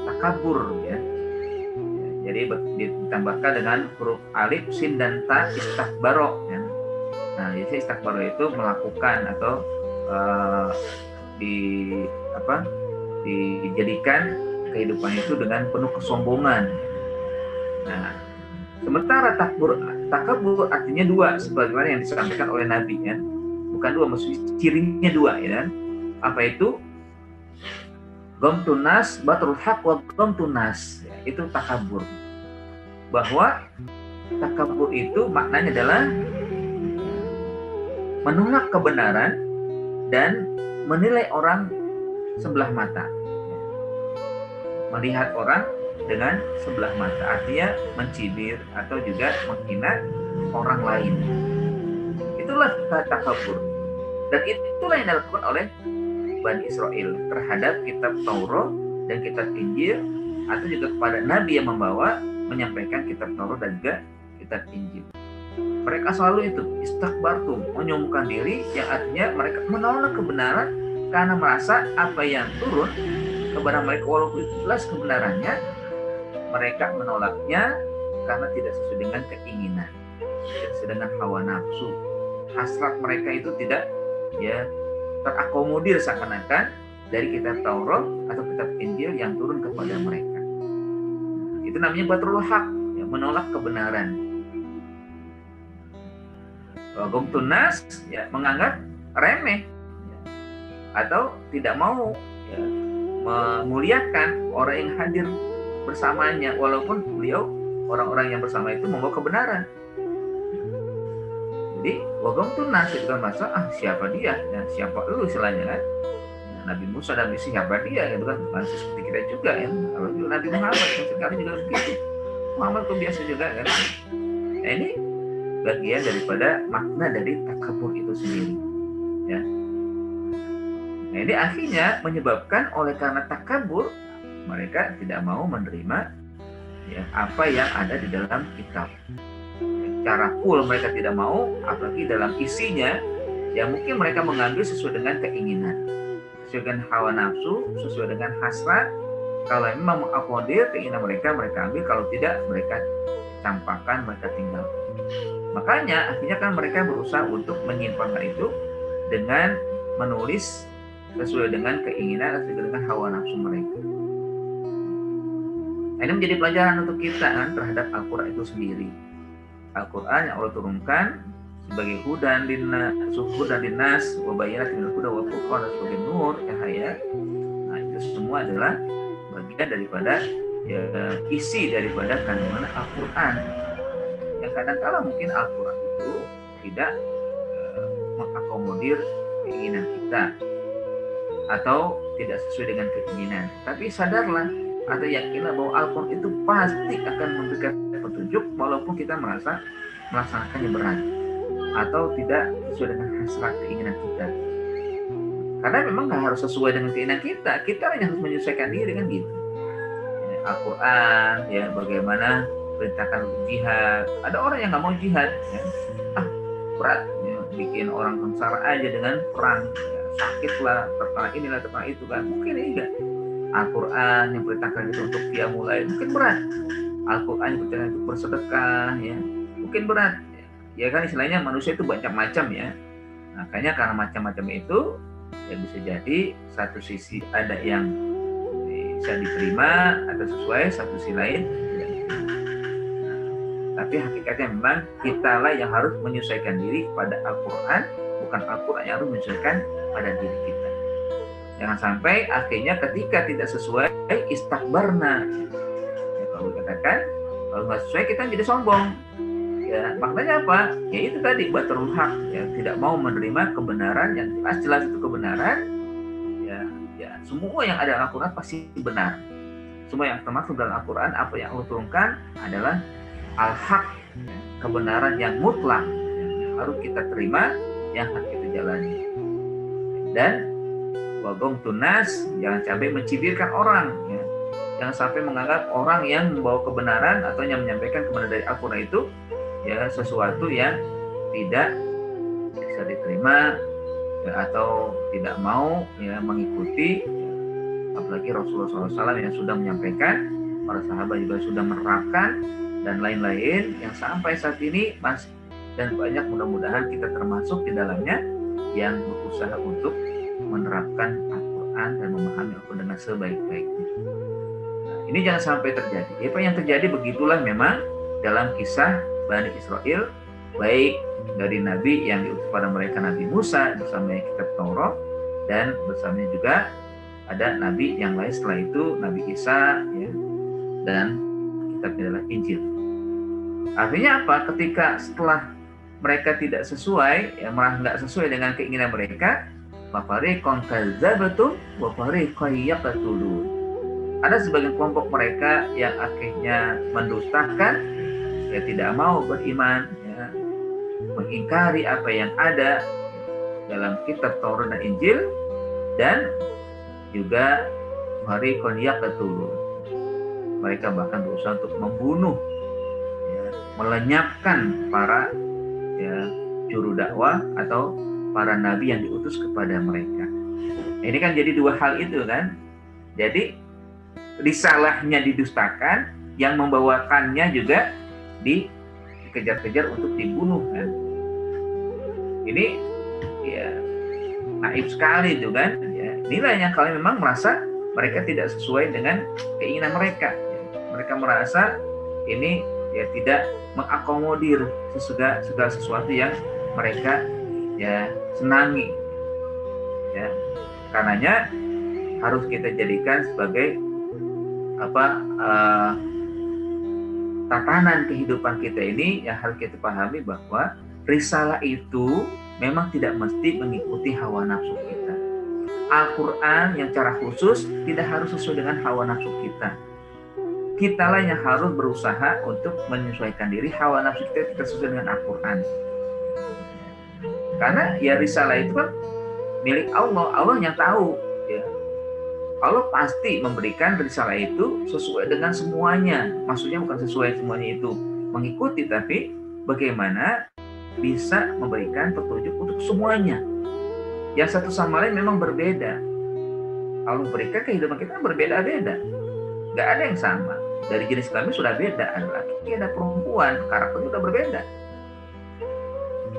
takabur, ya. Jadi ditambahkan dengan huruf alif, sin dan ta, istakbaro, ya. Nah, jadi istakbaro itu melakukan atau dijadikan kehidupan itu dengan penuh kesombongan. Nah, sementara takabur artinya dua, sebagaimana yang disampaikan oleh Nabi, ya. Bukan dua, maksudnya cirinya dua, ya. Apa itu? Gomtunas, batrul haq wa gomtunas, ya, itu takabur. Bahwa takabur itu maknanya adalah menolak kebenaran dan menilai orang sebelah mata, melihat orang dengan sebelah mata, artinya mencibir atau juga menghina orang lain. Itulah takabur, dan itulah yang dilakukan oleh Bani Israel terhadap kitab Taurat dan kitab Injil, atau juga kepada nabi yang membawa menyampaikan kitab Taurat dan juga kitab Injil. Mereka selalu itu istakbartum, menyombongkan diri, yang artinya mereka menolak kebenaran karena merasa apa yang turun kepada mereka walaupun itu jelas kebenarannya, mereka menolaknya karena tidak sesuai dengan keinginan, tidak sesuai dengan hawa nafsu. Hasrat mereka itu tidak ya terakomodir seakan-akan dari kitab Taurat atau kitab Injil yang turun kepada mereka. Itu namanya batrul haq, ya, menolak kebenaran. Gomtunas, ya, menganggap remeh, ya, atau tidak mau, ya, memuliakan orang yang hadir bersamanya walaupun beliau orang-orang yang bersama itu membawa kebenaran. Jadi gomtunas itu kan masa siapa dia, ya, siapa lu istilahnya, kan, ya, Nabi Musa dan Nabi siapa dia, gitu kan, masih seperti kita juga, ya. Kalau juga Nabi Muhammad sekali juga begitu, Muhammad tuh biasa juga, kan. Nah, ini bagian daripada makna dari takabur itu sendiri, ya. Nah, ini akhirnya menyebabkan oleh karena takabur mereka tidak mau menerima, ya, apa yang ada di dalam kitab. secara full mereka tidak mau, apalagi dalam isinya ya mungkin mereka mengambil sesuai dengan keinginan, sesuai dengan hawa nafsu, sesuai dengan hasrat. Kalau memang mengakomodir keinginan mereka, mereka ambil. Kalau tidak, mereka campakkan, mereka tinggalkan. Makanya akhirnya kan mereka berusaha untuk menyimpangkan itu dengan menulis sesuai dengan keinginan, sesuai dengan hawa nafsu mereka. Ini menjadi pelajaran untuk kita kan terhadap Al-Quran itu sendiri. Al-Quran yang Allah turunkan sebagai hudan linnas wa bayyinatin minal huda wal furqan, sebagai nur, cahaya. Nah, itu semua adalah bagian daripada ya, isi daripada kandungan Al-Quran. Yang kadang-kala mungkin Al-Quran itu tidak mengakomodir keinginan kita atau tidak sesuai dengan keinginan. Tapi sadarlah atau yakinlah bahwa Al-Quran itu pasti akan memberikan petunjuk walaupun kita merasa melaksanakannya berat atau tidak sesuai dengan hasrat keinginan kita. Karena memang nggak harus sesuai dengan keinginan kita yang harus menyesuaikan diri kan gitu. Al-Quran ya bagaimana perintahkan untuk jihad. Ada orang yang nggak mau jihad, ya. Berat, ya. Bikin orang sengsara aja dengan perang, ya. Sakit lah, terkena inilah terkena itu kan. Mungkin enggak. Al-Quran yang perintahkan itu untuk mulai mungkin berat. Al-Quran yang perintahkan untuk bersedekah, ya mungkin berat. Ya kan istilahnya manusia itu macam-macam ya. Makanya karena macam-macam itu ya bisa jadi satu sisi ada yang bisa diterima atau sesuai, satu sisi lain tidak diterima. Tapi hakikatnya memang kitalah yang harus menyesuaikan diri pada Al-Quran, bukan Al-Quran yang harus menyesuaikan pada diri kita. Jangan sampai akhirnya ketika tidak sesuai istakbarna. Ya, kalau dikatakan kalau nggak sesuai kita jadi sombong. Ya, maknanya apa? Ya itu tadi batrul haq, ya tidak mau menerima kebenaran yang jelas-jelas itu kebenaran. Ya semua yang ada dalam Al-Quran pasti benar. Semua yang termasuk dalam Al-Quran, apa yang Allah turunkan adalah al-haq, kebenaran yang mutlak, yang harus kita terima, yang harus kita jalani. Dan wagom tunas, jangan sampai mencibirkan orang, ya. Jangan sampai menganggap orang yang membawa kebenaran atau yang menyampaikan kebenaran dari Al-Quran itu ya sesuatu yang tidak bisa diterima ya, atau tidak mau ya mengikuti ya. Apalagi Rasulullah SAW yang sudah menyampaikan, para sahabat juga sudah menerapkan dan lain-lain yang sampai saat ini masih dan banyak, mudah-mudahan kita termasuk di dalamnya yang berusaha untuk menerapkan Al-Quran dan memahami Al-Quran dengan sebaik-baiknya. Nah, ini jangan sampai terjadi. Apa yang terjadi begitulah memang dalam kisah Bani Israel, baik dari Nabi yang diutus pada mereka Nabi Musa bersama kitab Taurat, dan bersamanya juga ada Nabi yang lain setelah itu Nabi Isa ya, dan kitabnya adalah Injil. Artinya apa? Ketika setelah mereka tidak sesuai, ya malah nggak sesuai dengan keinginan mereka, fafariqan kadzdzabtum wa fariqan yaqtulun. Ada sebagian kelompok mereka yang akhirnya mendustakan, ya tidak mau beriman, ya, mengingkari apa yang ada dalam kitab Taurat dan Injil, dan juga fariqan yaqtulun. Mereka bahkan berusaha untuk membunuh, ya, melenyapkan para ya, juru dakwah atau para nabi yang diutus kepada mereka. Ini kan jadi dua hal itu kan. Jadi risalahnya didustakan, yang membawakannya juga dikejar-kejar untuk dibunuh kan. Ini ya naif sekali itu kan. Ya, inilah yang kalian memang merasa mereka tidak sesuai dengan keinginan mereka. Ya, mereka merasa ini ya tidak mengakomodir segala sesuatu yang mereka ya senangi. Ya, karenanya harus kita jadikan sebagai tatanan kehidupan kita ini yang harus kita pahami bahwa risalah itu memang tidak mesti mengikuti hawa nafsu kita. Al-Quran yang cara khusus tidak harus sesuai dengan hawa nafsu kita. Kitalah yang harus berusaha untuk menyesuaikan diri hawa nafsu kita sesuai dengan Al-Quran. Karena ya risalah itu kan milik Allah, Allah yang tahu. Ya. Allah pasti memberikan risalah itu sesuai dengan semuanya. Maksudnya bukan sesuai semuanya itu mengikuti, tapi bagaimana bisa memberikan petunjuk untuk semuanya. Yang satu sama lain memang berbeda. Allah berikan kehidupan kita berbeda-beda. Nggak ada yang sama. Dari jenis kelamin sudah beda. Ada laki, ada perempuan. Karakternya sudah berbeda.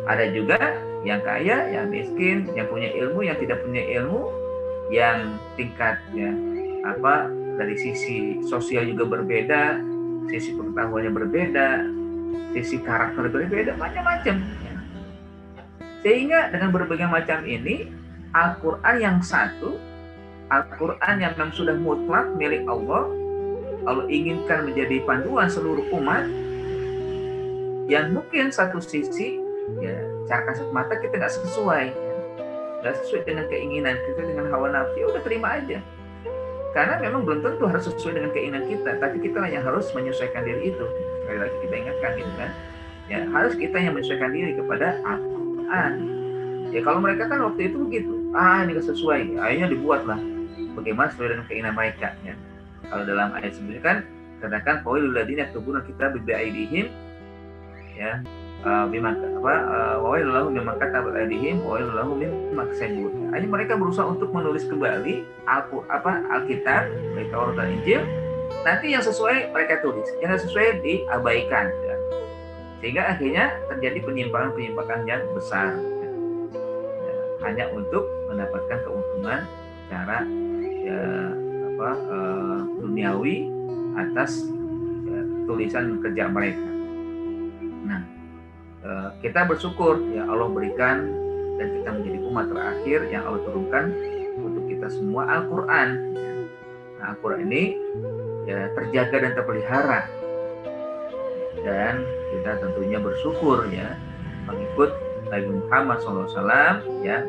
Ada juga yang kaya, yang miskin, yang punya ilmu, yang tidak punya ilmu, yang tingkatnya dari sisi sosial juga berbeda, sisi pengetahuannya berbeda, sisi karakter berbeda, macam-macam. Sehingga dengan berbagai macam ini, Al-Quran yang satu, Al-Quran yang memang sudah mutlak milik Allah, Allah inginkan menjadi panduan seluruh umat, yang mungkin satu sisi, ya cara kasat mata kita nggak sesuai, nggak sesuai dengan keinginan kita, dengan hawa nafsu, ya udah terima aja. Karena memang belum tentu harus sesuai dengan keinginan kita, tapi kita yang harus menyesuaikan diri itu. Sekali lagi kita ingatkan gitu kan, ya harus kita yang menyesuaikan diri kepada Al-Quran. Ya kalau mereka kan waktu itu begitu, ini nggak sesuai, akhirnya dibuatlah bagaimana sesuai dengan keinginan mereka. Ya. Kalau dalam ayat sebelumnya kan katakan qaulul ladzina yaktubuna kita bi aidihim, ya wa'illahu mimma katabat aydihim wa'illahu mimma kasabun. Ini mereka berusaha untuk menulis kembali Alkitab, baik Taurat dan Injil. Nanti yang sesuai mereka tulis, yang sesuai diabaikan, ya. Sehingga akhirnya terjadi penyimpangan yang besar, ya. Hanya untuk mendapatkan keuntungan secara duniawi atas tulisan kerja mereka. Nah, kita bersyukur ya Allah berikan dan kita menjadi umat terakhir yang Allah turunkan untuk kita semua Al-Quran. Nah, Al-Quran ini ya terjaga dan terpelihara, dan kita tentunya bersyukur ya mengikut Nabi Muhammad SAW ya,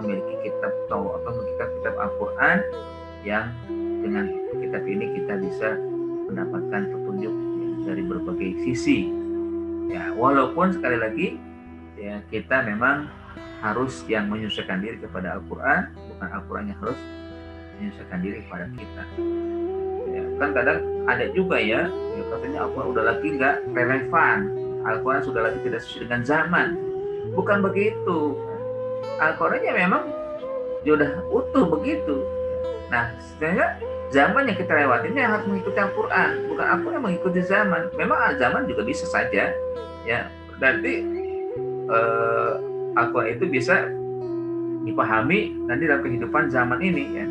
memiliki kitab Taurat atau kitab Al-Quran yang dengan kitab ini kita bisa mendapatkan petunjuk ya, dari berbagai sisi. Ya, walaupun sekali lagi ya kita memang harus yang menyesuaikan diri kepada Al-Quran, bukan Al-Quran yang harus menyesuaikan diri kepada kita. Ya, kan kadang ada juga ya katanya Al-Quran udah lagi nggak relevan, Al-Quran sudah lagi tidak sesuai dengan zaman. Bukan begitu. Al-Qurannya memang sudah utuh begitu. Nah, sebenarnya zaman yang kita lewatin yang harus mengikuti Al-Quran, bukan Al-Quran yang mengikuti zaman. Memang zaman juga bisa saja, ya. Berarti Al-Quran itu bisa dipahami nanti dalam kehidupan zaman ini, ya.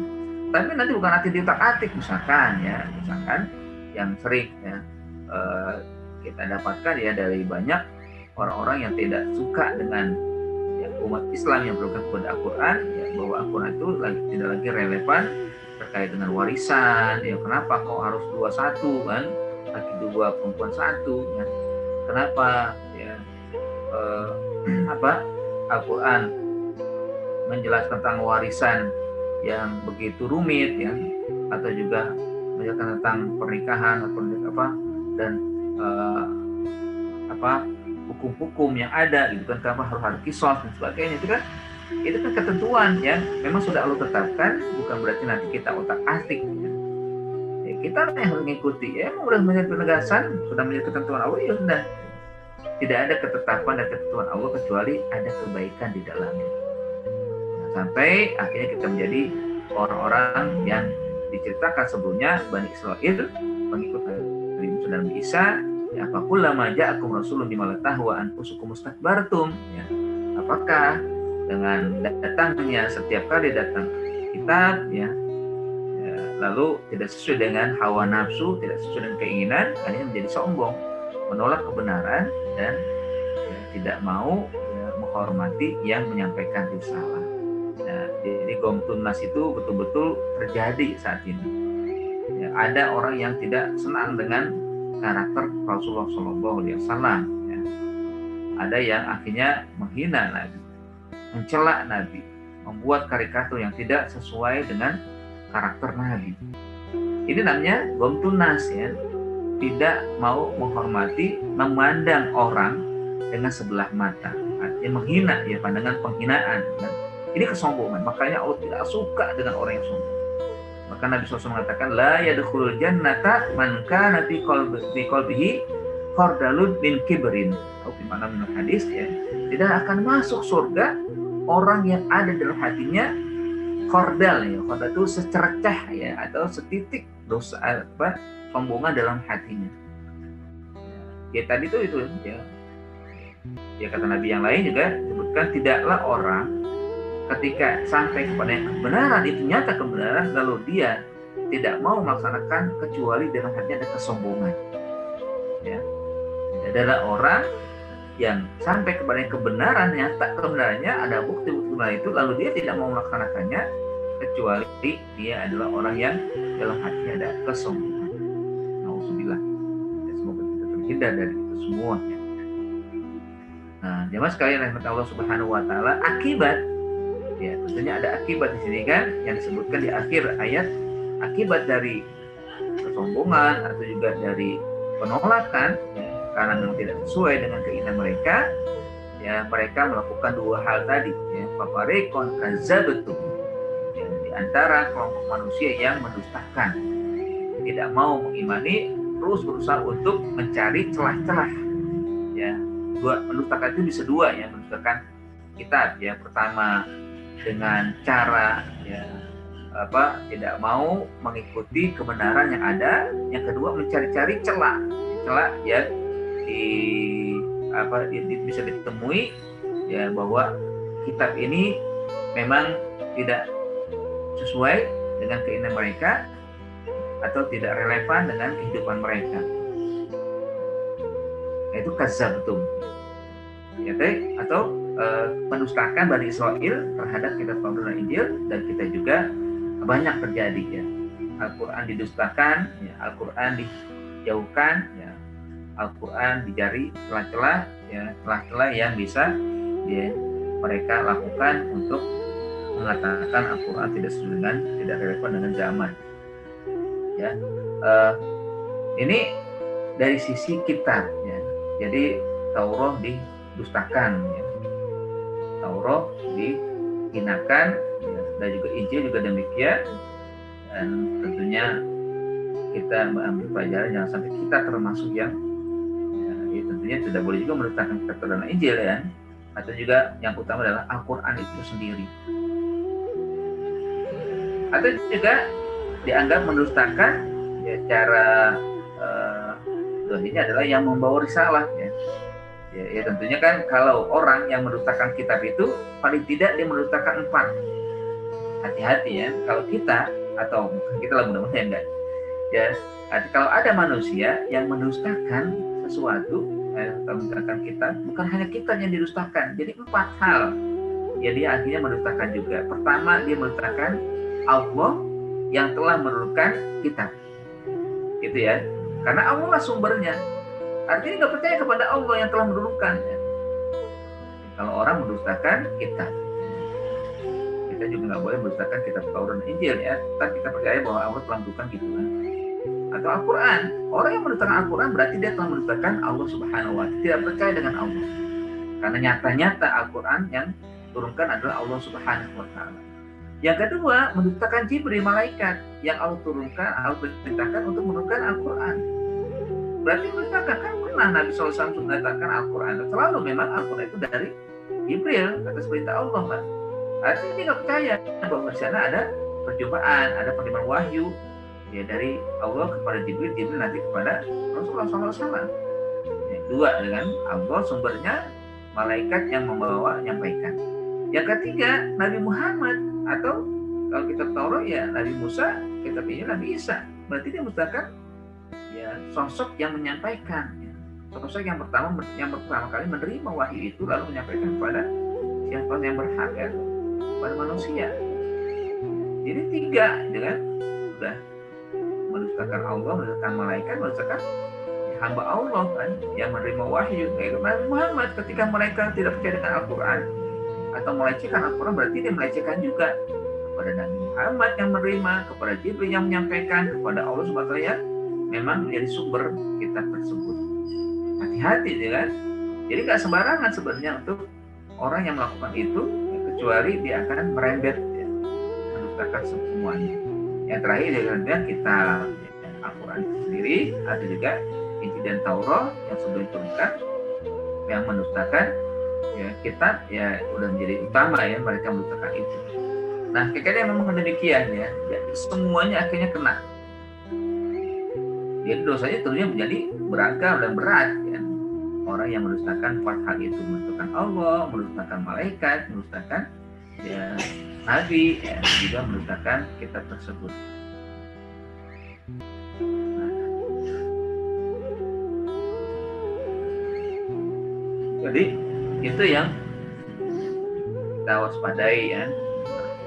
Tapi nanti bukan arti diutak-atik, misalkan yang sering ya kita dapatkan ya dari banyak orang-orang yang tidak suka dengan ya, umat Islam yang berpegang kepada Al-Quran, ya, bahwa Al-Quran itu tidak lagi relevan terkait dengan warisan. Ya kenapa kok harus 2-1 kan, laki 2 perempuan 1 ya? Kenapa ya Al-Quran menjelaskan tentang warisan yang begitu rumit ya, atau juga menjelaskan tentang pernikahan dan hukum-hukum yang ada gitu kan, kenapa harus ada kisos dan sebagainya, itu kan ketentuan yang memang sudah Allah tetapkan, bukan berarti nanti kita otak-atik ya. Ya, kita yang harus mengikuti ya, emang udah menjadi penegasan, sudah menjadi ketentuan Allah, ya sudah, tidak ada ketetapan dan ketentuan Allah kecuali ada kebaikan di dalamnya. Nah, sampai akhirnya kita menjadi orang-orang yang diceritakan sebelumnya, Bani Israil mengikut Nabi Musa dan Nabi Isa. Ya, fakullama ja'akum rasulun bima la tahwa anfusukum mustakbartum. Ya, apakah dengan datangnya setiap kali datang kitab ya, lalu tidak sesuai dengan hawa nafsu, tidak sesuai dengan keinginan, akhirnya menjadi sombong, menolak kebenaran dan ya, tidak mau ya, menghormati yang menyampaikan risalah. Nah, jadi gomtun nas itu betul-betul terjadi saat ini. Ya, ada orang yang tidak senang dengan karakter Rasulullah SAW. Ya. Ada yang akhirnya menghina Nabi, mencela Nabi, membuat karikatur yang tidak sesuai dengan karakter Nabi. Ini namanya gomtun nas ya, tidak mau menghormati, memandang orang dengan sebelah mata, artinya menghina ya, pandangan penghinaan. Ini kesombongan, makanya Allah tidak suka dengan orang yang sombong. Maka Nabi SAW mengatakan la yadkhulul jannata man kana fi qalbihi khardalun min kibrin, atau gimana menurut hadis ya, tidak akan masuk surga orang yang ada dalam hatinya khardal ya. Khardal itu secercah ya, atau setitik dosa apa sombongan dalam hatinya. Ya tadi itu ya. Ya kata Nabi yang lain juga disebutkan, tidaklah orang ketika sampai kepada yang kebenaran, itu nyata kebenaran, lalu dia tidak mau melaksanakan kecuali dalam hatinya ada kesombongan. Ya, adalah orang yang sampai kepada yang kebenaran, nyata kebenarannya, ada bukti-bukti kebenaran itu, lalu dia tidak mau melaksanakannya kecuali dia adalah orang yang dalam hatinya ada kesombongan. Nauzubillah. Ya, semoga kita terhindar dari itu semua. Ya. Nah, jemaah sekalian rahmat Allah Subhanahu wa taala, akibat ya tentunya ada akibat di sini kan yang disebutkan di akhir ayat, akibat dari kesombongan atau juga dari penolakan ya, karena memang tidak sesuai dengan keinginan mereka ya, mereka melakukan dua hal tadi ya, fafarikon kadzabtum ya, di antara kelompok manusia yang mendustakan, tidak mau mengimani, terus berusaha untuk mencari celah-celah ya. Mendustakan itu bisa dua ya, mendustakan kitab ya, pertama dengan cara ya tidak mau mengikuti kebenaran yang ada, yang kedua mencari-cari celah ya bisa ditemui ya, bahwa kitab ini memang tidak sesuai dengan keinginan mereka atau tidak relevan dengan kehidupan mereka. Itu kadzabtum ya, atau mendustakan Bani Israel terhadap kitab Taurat dan Injil, dan kita juga banyak terjadi ya, Al-Quran didustakan ya, Al-Quran dijauhkan ya, Al-Quran dicari celah-celah ya, celah-celah yang bisa ya, mereka lakukan untuk mengatakan Al-Quran tidak relevan dengan zaman ya. Ini dari sisi kitab ya, jadi Taurat didustakan ya, Taurat dihinakan ya, dan juga Injil juga demikian. Dan tentunya kita mengambil pelajaran jangan sampai kita termasuk yang ya tentunya tidak boleh juga mendustakan kitab Taurat dan Injil ya, atau juga yang utama adalah Al-Quran itu sendiri, atau juga dianggap mendustakan ya, cara ini adalah yang membawa risalah ya. Ya tentunya kan kalau orang yang mendustakan kitab itu paling tidak dia mendustakan 4. Hati-hati ya, kalau kita atau kita lah mudah-mudahan enggak ya, kalau ada manusia yang mendustakan sesuatu atau mendustakan kitab, bukan hanya kitab yang didustakan, jadi 4 hal ya dia akhirnya mendustakan juga. Pertama, dia mendustakan Allah yang telah menurunkan kitab gitu ya, karena Allah lah sumbernya. Artinya nggak percaya kepada Allah yang telah menurunkan ya. Kalau orang mendustakan kitab, kita juga nggak boleh mendustakan kitab Taurat dan Injil ya, tapi kita percaya bahwa Allah telah menurunkan gitu kan. Atau Al-Quran, orang yang mendustakan Al-Quran berarti dia telah mendustakan Allah Subhanahu wa taala, tidak percaya dengan Allah, karena nyata-nyata Al-Quran yang turunkan adalah Allah Subhanahu wa taala. Yang kedua, mendustakan Jibril, malaikat yang Allah turunkan, Allah perintahkan untuk menurunkan Al-Quran. Berarti mendustakan, kan pernah Nabi SAW mengatakan Al-Quran selalu memang Al-Quran itu dari Jibril atas perintah Allah kan. Artinya dia nggak percaya bahwa di sana ada perjumpaan, ada penerimaan wahyu ya dari Allah kepada Jibril, Jibril nanti kepada Rasulullah SAW. Ya, dua dengan Allah sumbernya, malaikat yang membawa menyampaikan. Yang ketiga, Nabi Muhammad, atau kalau kita Taurat ya Nabi Musa, kitab Injil Nabi Isa. Berarti dia mendustakan ya sosok yang menyampaikan ya. Sosok yang pertama kali menerima wahyu itu lalu menyampaikan kepada siapa yang berhak ya, kepada manusia. Jadi 3 dengan sudah mendustakan Allah, mendustakan malaikat, mendustakan ya, hamba Allah kan yang menerima wahyu. Yaitu Nabi Muhammad, ketika mereka tidak percaya dengan Al-Quran atau melecehkan Al-Quran, berarti dia melecehkan juga kepada Nabi Muhammad yang menerima, kepada Jibril yang menyampaikan, kepada Allah SWT yang memang menjadi sumber kitab tersebut. Hati-hati kan. Jadi nggak sembarangan sebenarnya untuk orang yang melakukan itu ya, kecuali dia akan merembet ya, mendustakan semuanya. Yang terakhir dia kitab ya, Al-Quran sendiri, ada juga Injil dan Taurat yang sebelum diturunkan, yang mendustakan ya kitab ya udah menjadi utama ya, mereka mendustakan itu. Nah, kayaknya memang demikian ya. Jadi semuanya akhirnya kena. Jadi dosanya tentunya menjadi beragam dan berat ya. Orang yang mendustakan 4 hal itu, mendustakan Allah, mendustakan malaikat, mendustakan ya nabi, ya, juga mendustakan kitab tersebut. Jadi itu yang kita waspadai ya,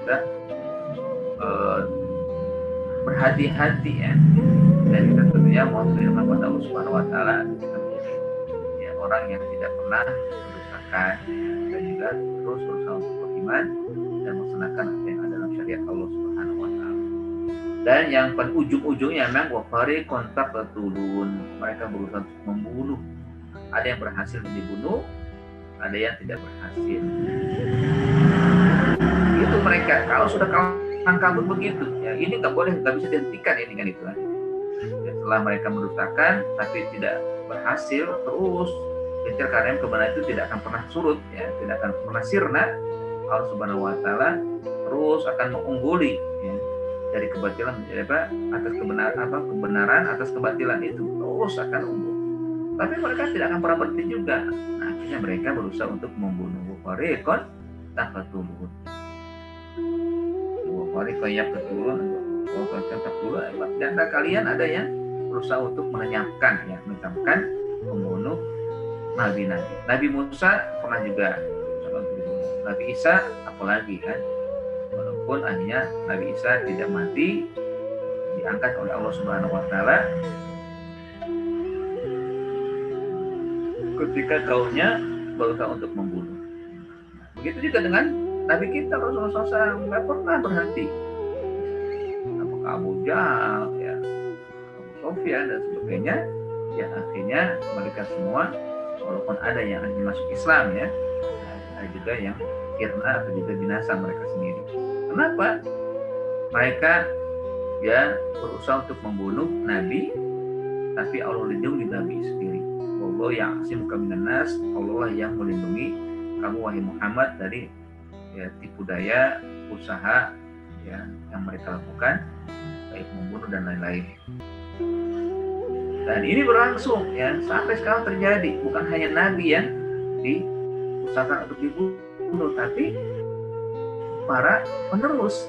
kita berhati-hati ya, dan kita tentunya mohon firman kepada Allah Subhanahu Wa Taala kita menjadi ya, orang yang tidak pernah mendustakan dan juga terus berusaha untuk beriman dan melaksanakan apa yang ada dalam syariat Allah Subhanahu Wa Taala. Dan yang pada ujung-ujungnya memang wafari kontak turun, mereka berusaha untuk membunuh. Ada yang berhasil dibunuh, ada yang tidak berhasil. Itu mereka kalau sudah kabur begitu, ya ini nggak boleh, nggak bisa dihentikan ini kan itu kan. Ya, setelah mereka mendustakan tapi tidak berhasil, terus gencar karena kebenaran itu tidak akan pernah surut, ya tidak akan pernah sirna. Allah Subhanahu Wa Taala terus akan mengungguli ya, dari kebatilan menjadi apa atas kebenaran atas kebatilan itu terus akan unggul. Tapi mereka tidak akan pernah berhenti juga. Nah, akhirnya mereka berusaha untuk membunuh Wafarikon taqtulun. Wafarikon yaqtulun, Wafarikon taqtulun. Di antara kalian ada yang berusaha untuk menyamkan membunuh nabi-nabi. Nabi Musa pernah juga berusaha untuk dibunuh. Nabi Isa apalagi kan. Walaupun akhirnya Nabi Isa tidak mati, diangkat oleh Allah Subhanahu Wa Taala ketika kaumnya berusaha untuk membunuh. Begitu juga dengan Nabi kita Rasulullah SAW nggak pernah berhenti. Apakah Abu Jahal, ya, Abu Sufyan dan sebagainya, ya akhirnya mereka semua walaupun ada yang masuk Islam ya, ada juga yang kirna atau juga binasa mereka sendiri. Kenapa? Mereka ya berusaha untuk membunuh Nabi, tapi Allah lindungi Nabi sendiri. Allah yang asimuka minan nas, Allah yang melindungi kamu wahai Muhammad dari ya, tipu daya usaha ya yang mereka lakukan baik membunuh dan lain-lain. Dan ini berlangsung ya sampai sekarang terjadi, bukan hanya Nabi yang diusahakan untuk dibunuh, tapi para penerus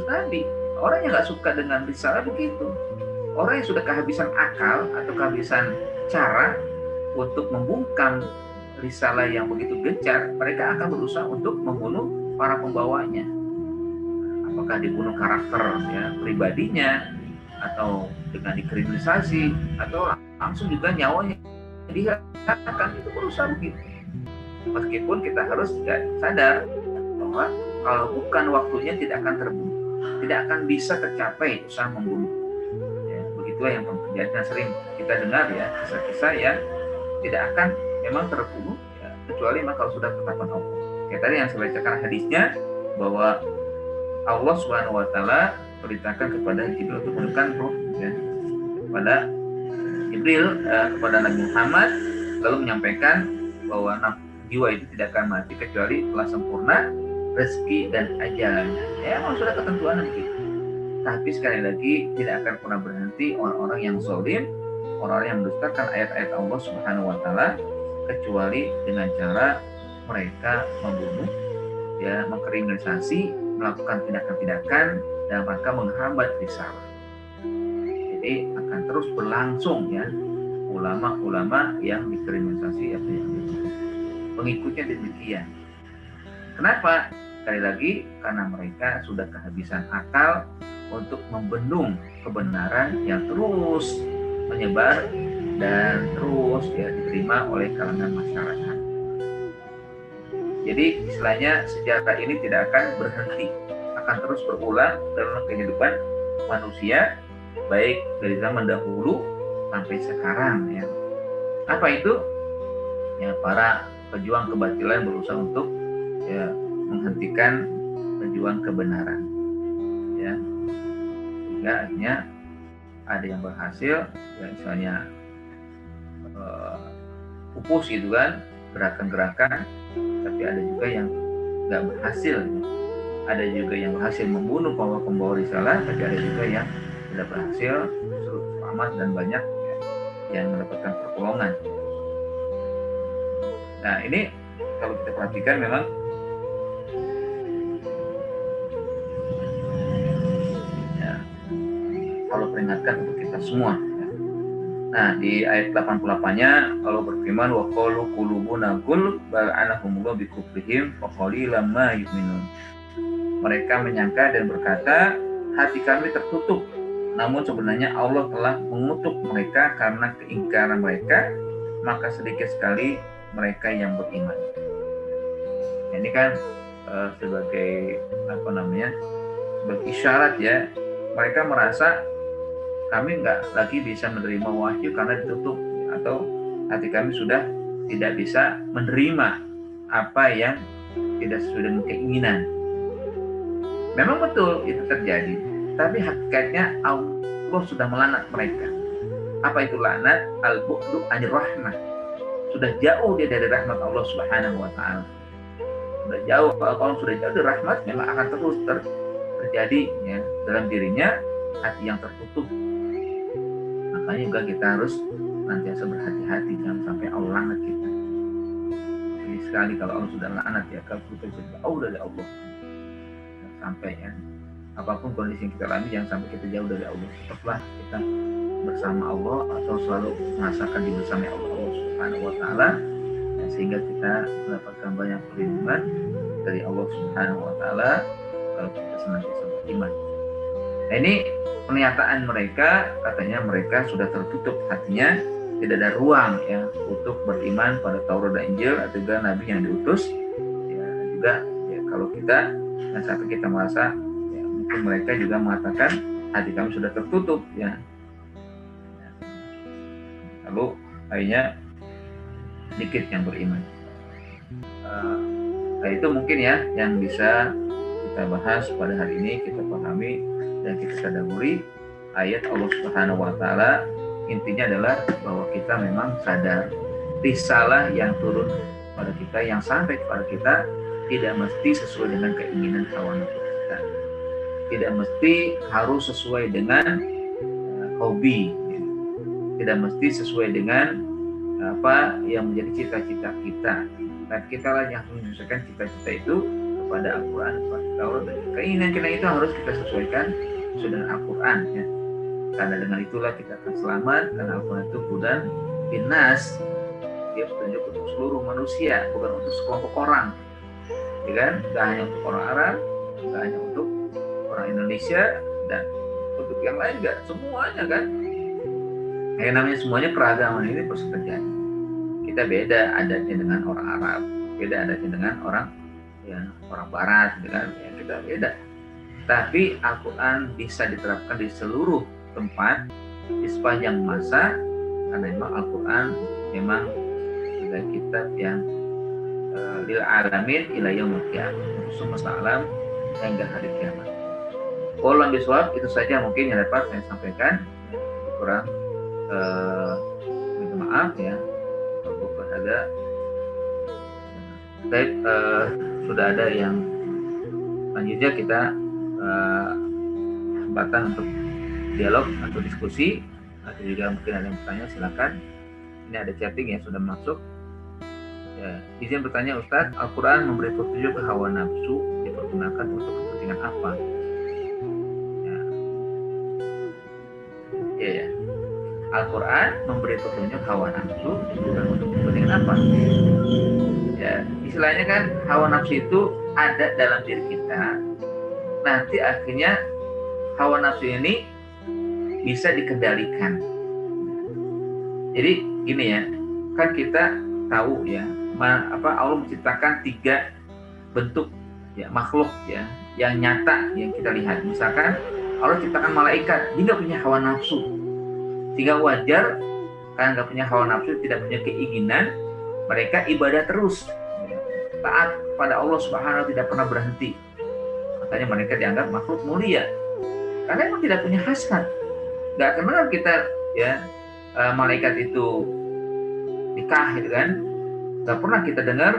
Nabi, orang yang nggak suka dengan risalah begitu. Orang yang sudah kehabisan akal atau kehabisan cara untuk membungkam risalah yang begitu gencar, mereka akan berusaha untuk membunuh para pembawanya. Apakah dibunuh karakter ya pribadinya, atau dengan dikriminalisasi, atau langsung juga nyawanya dihilangkan. Itu berusaha begitu. Meskipun kita harus sadar bahwa kalau bukan waktunya tidak akan bisa tercapai usaha membunuh. Itulah yang terjadi dan sering kita dengar ya kisah-kisah yang tidak akan memang terbunuh ya, kecuali memang kalau sudah ketetapan Allah. Kayak tadi yang saya bacakan hadisnya bahwa Allah Subhanahu Wa Taala perintahkan kepada Jibril untuk menurunkan roh ya, kepada Jibril kepada Nabi Muhammad, lalu menyampaikan bahwa jiwa itu tidak akan mati kecuali telah sempurna rezeki dan ajalnya. Ya memang sudah ketentuan begitu. Tapi sekali lagi tidak akan pernah berhenti orang-orang yang zalim, orang-orang yang mendustakan ayat-ayat Allah Subhanahu Wa Taala, kecuali dengan cara mereka membunuh, ya, mengkriminalisasi, melakukan tindakan-tindakan dalam rangka menghambat risalah. Jadi akan terus berlangsung ya ulama-ulama yang dikriminalisasi atau yang dibunuh. Pengikutnya demikian. Kenapa? Sekali lagi karena mereka sudah kehabisan akal untuk membendung kebenaran yang terus menyebar dan terus ya diterima oleh kalangan masyarakat. Jadi istilahnya sejarah ini tidak akan berhenti, akan terus berulang dalam kehidupan manusia baik dari zaman dahulu sampai sekarang ya. Apa itu? Ya para pejuang kebatilan berusaha untuk ya menghentikan pejuang kebenaran ya, sehingga akhirnya ada yang berhasil, ya misalnya pupus gitu kan, gerakan-gerakan, tapi ada juga yang nggak berhasil. Ada juga yang berhasil membunuh pembawa risalah, tapi ada juga yang tidak berhasil, justru selamat dan banyak ya, yang mendapatkan pertolongan. Nah ini kalau kita perhatikan memang ya, kalau peringatkan untuk kita semua. Nah, di ayat 88-nya Allah berfirman wa qalu qulubuna ghulf bal anahumullahu bikufrihim wa qalilan ma yu'minun. Mereka menyangka dan berkata, hati kami tertutup. Namun sebenarnya Allah telah mengutuk mereka karena keingkaran mereka, maka sedikit sekali mereka yang beriman. Ini kan sebagai sebagai isyarat ya, mereka merasa kami nggak lagi bisa menerima wahyu karena ditutup, atau hati kami sudah tidak bisa menerima apa yang tidak sesuai dengan keinginan. Memang betul itu terjadi, tapi hakikatnya Allah sudah melaknat mereka. Apa itu laknat? Al-bu'du anir rahmah. Sudah jauh dia dari rahmat Allah Subhanahu wa taala. Sudah jauh, kalau sudah jauh dari rahmat, memang akan terus terjadi ya dalam dirinya hati yang tertutup. Makanya juga kita harus nantiasa berhati-hati, jangan sampai Allah laknat kita. Jadi sekali kalau Allah sudah laknat ya, kalau kita sudah jauh dari Allah, jangan sampai ya, apapun kondisi yang kita alami, jangan sampai kita jauh dari Allah. Tetaplah kita bersama Allah atau selalu merasakan di bersama Allah Subhanahu wa taala, sehingga kita mendapatkan banyak perlindungan dari Allah Subhanahu wa taala kalau kita senantiasa beriman. Nah, ini pernyataan mereka, katanya mereka sudah tertutup hatinya, tidak ada ruang ya untuk beriman pada Taurat dan Injil atau juga Nabi yang diutus. Ya juga ya, kalau kita dan sampai kita merasa ya, mungkin mereka juga mengatakan hati kami sudah tertutup ya. Lalu akhirnya sedikit yang beriman. Nah itu mungkin ya yang bisa kita bahas pada hari ini, kita pahami dan kita tadabburi ayat Allah Subhanahu wa taala. Intinya adalah bahwa kita memang sadar risalah yang turun pada kita, yang sampai kepada kita, tidak mesti sesuai dengan keinginan hawa nafsu kita, tidak mesti harus sesuai dengan hobi, tidak mesti sesuai dengan apa yang menjadi cita-cita kita. Dan kita lah yang menyesuaikan cita-cita itu kepada Al-Quran, kepada Taurat, dan keinginan kita itu harus kita sesuaikan dengan Al-Quran ya. Karena dengan itulah kita akan selamat, karena Al-Quran itu hudan linnas, dia petunjuk untuk seluruh manusia, bukan untuk sekelompok orang ya kan, gak hanya untuk orang Arab, gak hanya untuk orang Indonesia, dan untuk yang lain juga, semuanya kan. Yang namanya semuanya keragaman ini pasti terjadi. Kita beda adatnya dengan orang Arab, beda adatnya dengan orang Barat, dengan ya, kita beda. Tapi Al-Quran bisa diterapkan di seluruh tempat di sepanjang masa, karena memang Al-Quran memang sebagai kitab yang lil alamin ila yaumil qiyamah, untuk semesta alam hingga hari kiamat. Wallahu bisawab, itu saja mungkin yang dapat saya sampaikan. Kurang minta maaf ya untuk ada. Baik, sudah ada yang selanjutnya kita kesempatan untuk dialog atau diskusi, atau juga mungkin ada yang bertanya, silakan. Ini ada chatting yang sudah masuk ya. Izin bertanya Ustadz, Al-Quran memberi petunjuk ke hawa nafsu dipergunakan untuk kepentingan apa? Ya. Al-Quran memberi petunjuk hawa nafsu bukan untuk kepentingan apa? Ya, istilahnya kan hawa nafsu itu ada dalam diri kita. Nanti akhirnya hawa nafsu ini bisa dikendalikan. Jadi gini ya, kan kita tahu ya, Allah menciptakan 3 bentuk ya makhluk ya yang nyata yang kita lihat. Misalkan Allah ciptakan malaikat, dia nggak punya hawa nafsu, sehingga wajar karena nggak punya hawa nafsu, tidak punya keinginan, mereka ibadah terus, taat pada Allah Subhanahu wa taala, tidak pernah berhenti. Makanya mereka dianggap makhluk mulia karena memang tidak punya hasad, nggak kenal kita ya malaikat itu nikah, gitu kan? Nggak pernah kita dengar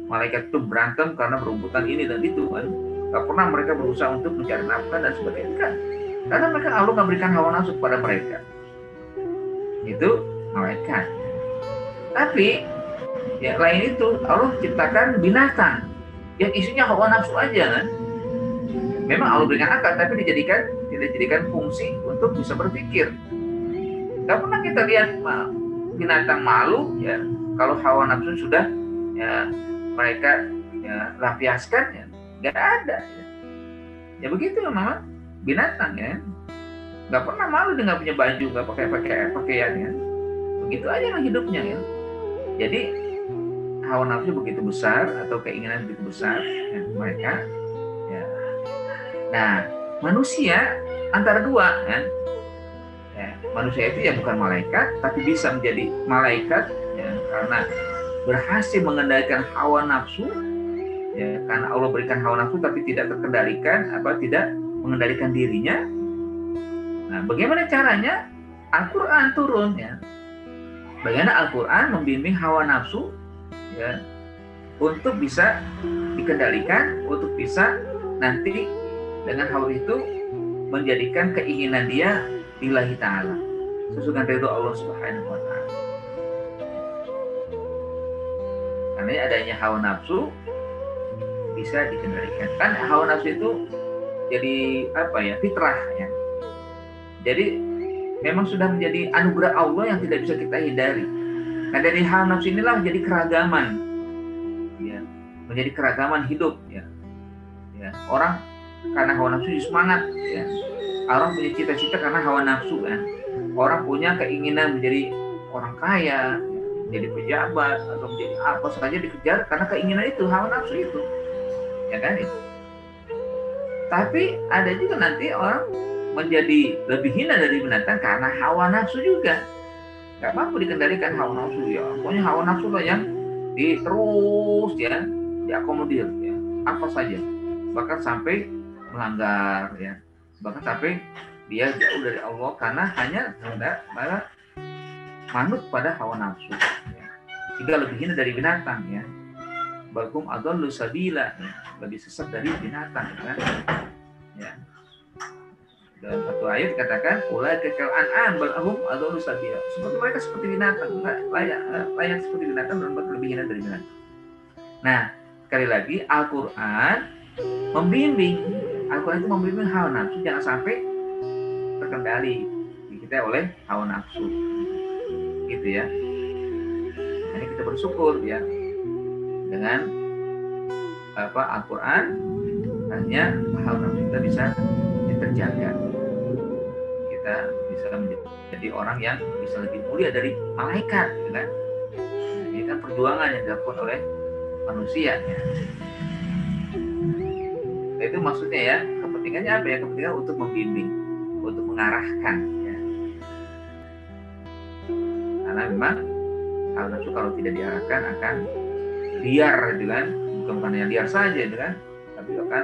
malaikat itu berantem karena berebutan ini dan itu kan. Nggak pernah mereka berusaha untuk mencari nafkah dan sebagainya kan. Karena mereka Allah nggak berikan hawa nafsu kepada mereka. Itu malaikat. Tapi ya lain itu Allah ciptakan binatang yang isinya hawa nafsu aja kan. Memang Allah berikan akal tapi tidak dijadikan fungsi untuk bisa berpikir. Nggak pernah kita lihat binatang malu ya kalau hawa nafsu sudah ya mereka ya lampiaskan ya nggak ada ya begitu memang binatang ya nggak pernah malu dengan punya baju, nggak pakai pakaian ya begitu aja lah hidupnya ya. Jadi hawa nafsu begitu besar atau keinginan begitu besar ya, mereka ya. Nah manusia antara dua kan ya, manusia itu ya bukan malaikat tapi bisa menjadi malaikat ya, karena berhasil mengendalikan hawa nafsu ya, karena Allah berikan hawa nafsu tapi tidak terkendalikan tidak mengendalikan dirinya. Nah bagaimana caranya? Al-Quran turun ya. Bagaimana Al-Quran membimbing hawa nafsu ya untuk bisa dikendalikan, untuk bisa nanti dengan hawa itu menjadikan keinginan dia lillahi ta'ala sesuai dengan ridho Allah Subhanahu wa ta'ala. Karena adanya hawa nafsu bisa dikendalikan. Kan hawa nafsu itu jadi fitrah ya. Jadi memang sudah menjadi anugerah Allah yang tidak bisa kita hindari. Nah dari hawa nafsu inilah menjadi keragaman ya, menjadi keragaman hidup ya. Orang karena hawa nafsu semangat ya. Orang punya cita-cita karena hawa nafsu kan. Orang punya keinginan menjadi orang kaya, menjadi pejabat atau menjadi apa saja dikejar karena keinginan itu, hawa nafsu itu. Ya kan itu. Tapi ada juga nanti orang menjadi lebih hina dari binatang karena hawa nafsu juga. Gak mampu dikendalikan hawa nafsu ya. Pokoknya hawa nafsu lah yang terus ya diakomodir ya. Apa saja. Bahkan sampai melanggar ya. Bahkan sampai dia jauh dari Allah karena hanya malah manut pada hawa nafsu ya. Sehingga lebih hina dari binatang ya. Balhum adallu sabila ya. Lebih sesat dari binatang kan ya. Dalam satu ayat dikatakan ulaika kal an'am balhum adallu sabila. Seperti mereka seperti binatang, layak seperti binatang dan lebih hina dari binatang. Nah, sekali lagi Al-Qur'an membimbing. Al-Quran itu membimbing hawa nafsu jangan sampai terkendali kita oleh hawa nafsu gitu ya. Ini kita bersyukur ya dengan Al-Quran hanya hawa nafsu kita bisa terjaga, kita bisa menjadi orang yang bisa lebih mulia dari malaikat gitu kan. Nah, ini kan perjuangan yang dilakukan oleh manusia ya. Itu maksudnya ya, kepentingannya apa ya? Kepentingan untuk membimbing, untuk mengarahkan ya. Karena memang hawa nafsu kalau tidak diarahkan akan liar gitu kan. Bukan hanya liar saja gitu kan, tapi akan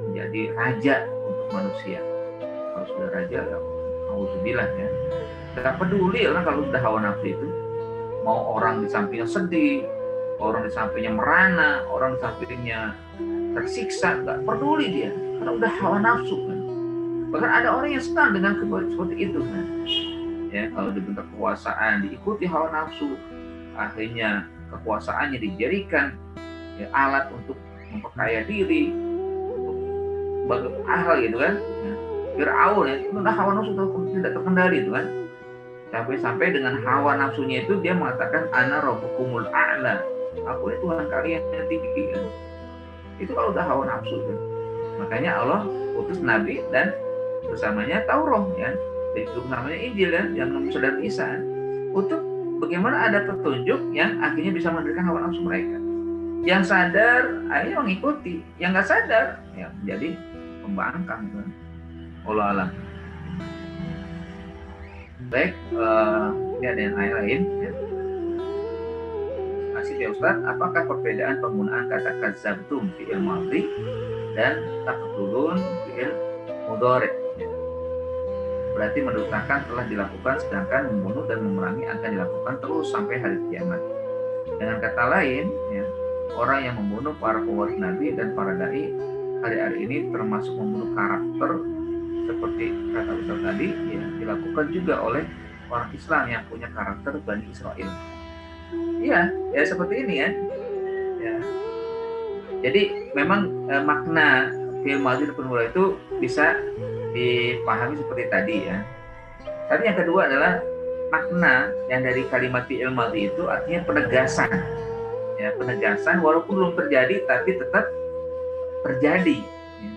menjadi raja untuk manusia. Kalau sudah raja ya auzubillah ya. Tidak peduli orang kalau sudah hawa nafsu itu. Mau orang di sampingnya sedih, orang di sampingnya merana, orang di sampingnya tersiksa, nggak peduli dia karena udah hawa nafsu kan. Bahkan ada orang yang senang dengan seperti itu kan ya. Kalau dibentuk kekuasaan diikuti hawa nafsu, akhirnya kekuasaannya dijadikan ya, alat untuk memperkaya diri, untuk hal gitu kan ya. Fir'aun ya, itu udah hawa nafsu tidak terkendali itu kan, sampai dengan hawa nafsunya itu dia mengatakan ana rabbukumul a'la, aku itu Tuhan kalian yang tinggi kan. Itu kalau udah hawa nafsu kan. Makanya Allah utus Nabi dan bersamanya Taurat ya, dan itu namanya Injil kan, yang Saudara Isa untuk bagaimana ada petunjuk yang akhirnya bisa mengendalikan hawa nafsu mereka. Yang sadar akhirnya mengikuti, yang nggak sadar ya menjadi pembangkang kan. Allah alam. Baik, ini ada yang lain ya. Masih ya Ustaz, apakah perbedaan penggunaan kata kadzabtum fi'il madhi dan taqtulun fi'il mudhari? berarti mendustakan telah dilakukan, sedangkan membunuh dan memerangi akan dilakukan terus sampai hari kiamat. Dengan kata lain, ya, orang yang membunuh para pewaris Nabi dan para dai hari-hari ini termasuk membunuh karakter seperti kata Ustaz tadi, ya, dilakukan juga oleh orang Islam yang punya karakter Bani Israel. Iya, ya seperti ini ya. Ya. Jadi memang makna fi'il madhi dan penulis itu bisa dipahami seperti tadi ya. Tapi yang kedua adalah makna yang dari kalimat fi'il madhi itu artinya penegasan. Ya, penegasan walaupun belum terjadi tapi tetap terjadi. Ya.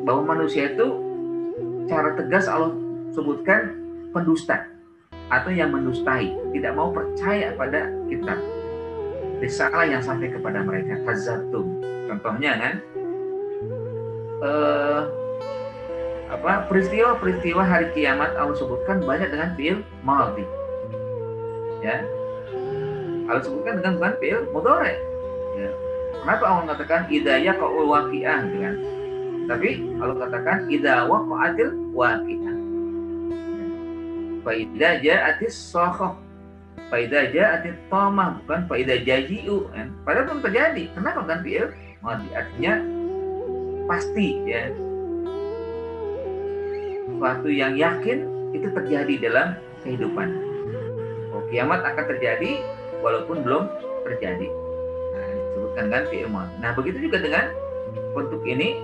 Bahwa manusia itu cara tegas Allah sebutkan pendusta atau yang mendustai, tidak mau percaya pada kitab risalah yang sampai kepada mereka. Kadzabtum. Contohnya kan peristiwa-peristiwa hari kiamat Allah sebutkan banyak dengan fi'il madhi. Ya. Allah sebutkan dengan bukan fi'il mudhari. Ya. Kenapa Allah mengatakan idza yaqa'ul waqi'ah dengan? Tapi Allah katakan idza waqa'atil waqi'ah. Fa idza ja'atis sakhah. Fa idza ja'atit tamah, bukan fa idza jaji'u. Padahal belum terjadi. Kenapa kan fi'il madhi? Artinya pasti ya. Suatu yang yakin itu terjadi dalam kehidupan. Oh, kiamat akan terjadi walaupun belum terjadi. Nah, disebutkan kan fi'il madhi. Nah, begitu juga dengan bentuk ini,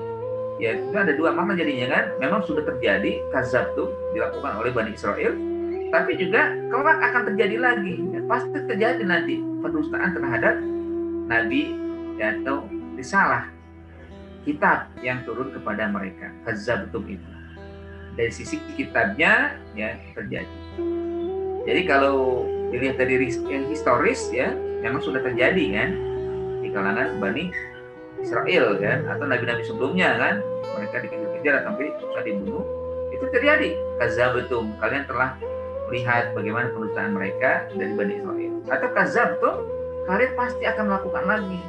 ya itu ada dua makna jadinya kan. Memang sudah terjadi kadzabtum dilakukan oleh Bani Israel, tapi juga kelak akan terjadi lagi. Ya, pasti terjadi nanti pendustaan terhadap nabi ya, atau risalah kitab yang turun kepada mereka. Kadzabtum itu dari sisi kitabnya ya terjadi. Jadi kalau dilihat dari yang historis ya memang sudah terjadi kan di kalangan Bani Israel kan, atau nabi-nabi sebelumnya kan, mereka dikejar-kejar sampai susah dibunuh, itu terjadi. Kadzabtum, kalian telah melihat bagaimana pendustaan mereka dari Bani Israel. Atau kadzabtum, kalian pasti akan melakukan lagi.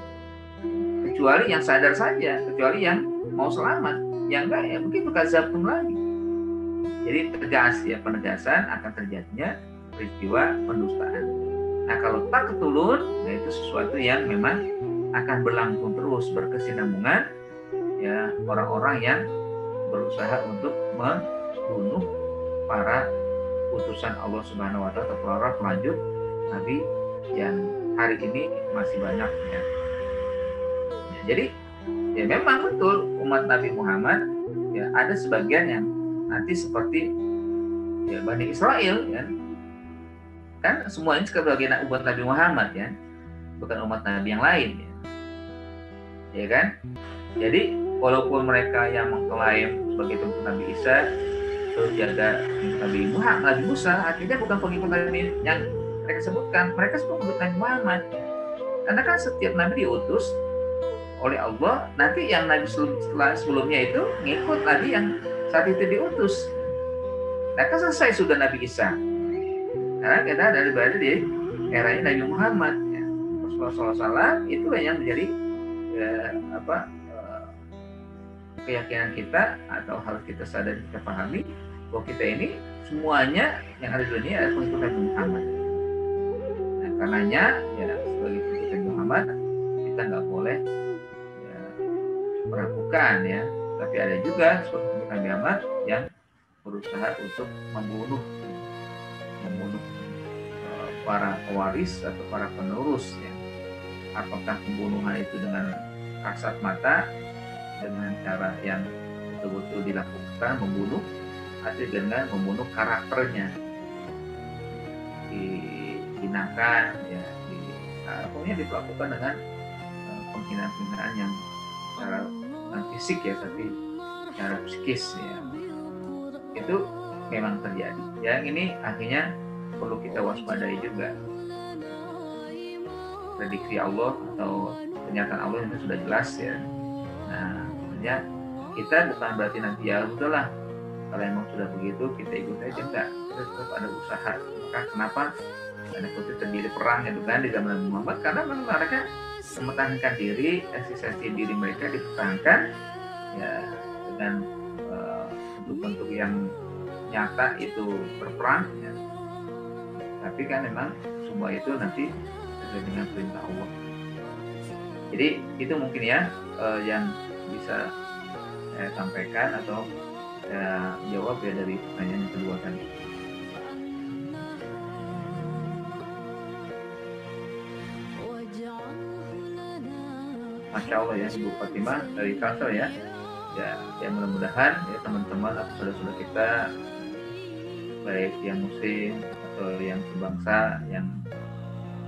Kecuali yang sadar saja, kecuali yang mau selamat. Yang enggak ya begitu kadzabtum lagi. Jadi tegas ya, penegasan akan terjadinya peristiwa pendustaan. Nah kalau taqtulun, nah itu sesuatu yang memang akan berlangsung terus, berkesinambungan ya, orang-orang yang berusaha untuk membunuh para utusan Allah Subhanahu wa taala, para pelanjut nabi yang hari ini masih banyak ya. Jadi ya memang betul umat Nabi Muhammad ya ada sebagian yang nanti seperti ya Bani Israel ya. Kan semuanya sebagai umat Nabi Muhammad ya, bukan umat Nabi yang lain ya. Ya kan? Jadi walaupun mereka yang mengklaim sebagai pengikut Nabi Isa terus jaga Nabi Muhammad, Nabi Musa, akhirnya bukan pengikut Nabi yang mereka sebutkan, mereka semua pengikut Nabi Muhammad. Karena kan setiap Nabi diutus oleh Allah, nanti yang Nabi sebelumnya itu ngikut Nabi yang saat itu diutus. Nah kan selesai sudah Nabi Isa. Karena kita ada berada di eranya Nabi Muhammad. Ya. Rasulullah SAW itulah yang menjadi keyakinan kita, atau harus kita sadari, kita pahami bahwa kita ini semuanya yang ada di dunia adalah pengikut Nabi Muhammad. Nah, karenanya ya sebagai pengikut Nabi Muhammad kita nggak boleh ya, meragukan ya. Tapi ada juga seperti pengikut Nabi Muhammad yang berusaha untuk membunuh para pewaris atau para penerus ya. Apakah pembunuhan itu dengan kasat mata, dengan cara yang betul-betul dilakukan membunuh, atau dengan membunuh karakternya, dihinakan ya, pokoknya dilakukan dengan penghinaan-penghinaan yang secara fisik ya, tapi secara psikis ya, itu memang terjadi. Yang ini akhirnya perlu kita waspadai juga. Prediksi Allah atau kenyataan Allah itu sudah jelas ya. Nah, ya kita bukan berarti nanti ya udahlah kalau emang sudah begitu kita ikut aja, enggak. Kita tetap ada usaha. Maka kenapa ada kutip terjadi perang itu kan di zaman Nabi Muhammad, karena memang mereka mempertahankan diri, eksistensi diri mereka dipertahankan ya dengan bentuk-bentuk yang nyata itu berperang ya. Tapi kan memang semua itu nanti sesuai dengan perintah Allah. Jadi itu mungkin ya yang bisa saya sampaikan atau saya jawab ya dari pertanyaan yang kedua tadi. Masya Allah ya Ibu Fatimah dari Kalsel ya. Ya mudah-mudahan ya teman-teman atau saudara-saudara kita baik yang muslim atau yang sebangsa yang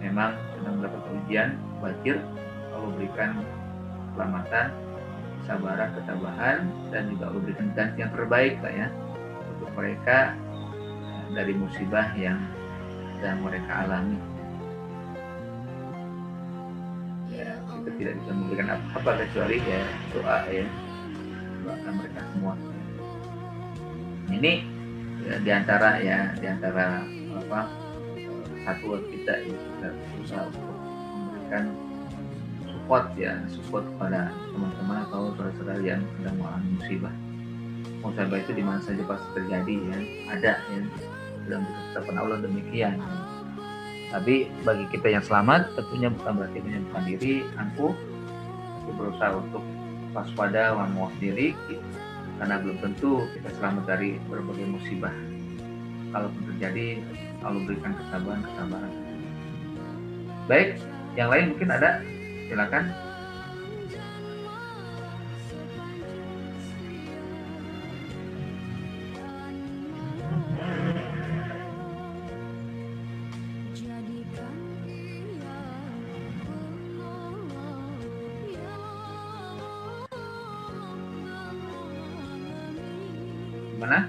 memang sedang mendapat ujian wajib Allah berikan keselamatan, kesabaran, ketabahan, dan juga Allah berikan ganti yang terbaik lah ya untuk mereka dari musibah yang sedang mereka alami. Ya, kita tidak bisa memberikan apa-apa kecuali ya doa ya, doakan mereka semua. Ini ya, diantara apa satuan kita ya, kita berusaha untuk memberikan support kepada teman-teman atau saudara-saudara yang sedang mengalami musibah. Musibah itu di mana saja pasti terjadi ya, ada ya dalam ketetapan Allah demikian. Tapi bagi kita yang selamat tentunya bukan berarti menyembuhkan diri, angkuh, tapi berusaha untuk waspada, mawas diri, karena belum tentu kita selamat dari berbagai musibah. Kalaupun terjadi, Allah berikan kesabaran. Baik, yang lain mungkin ada, silakan. Gimana?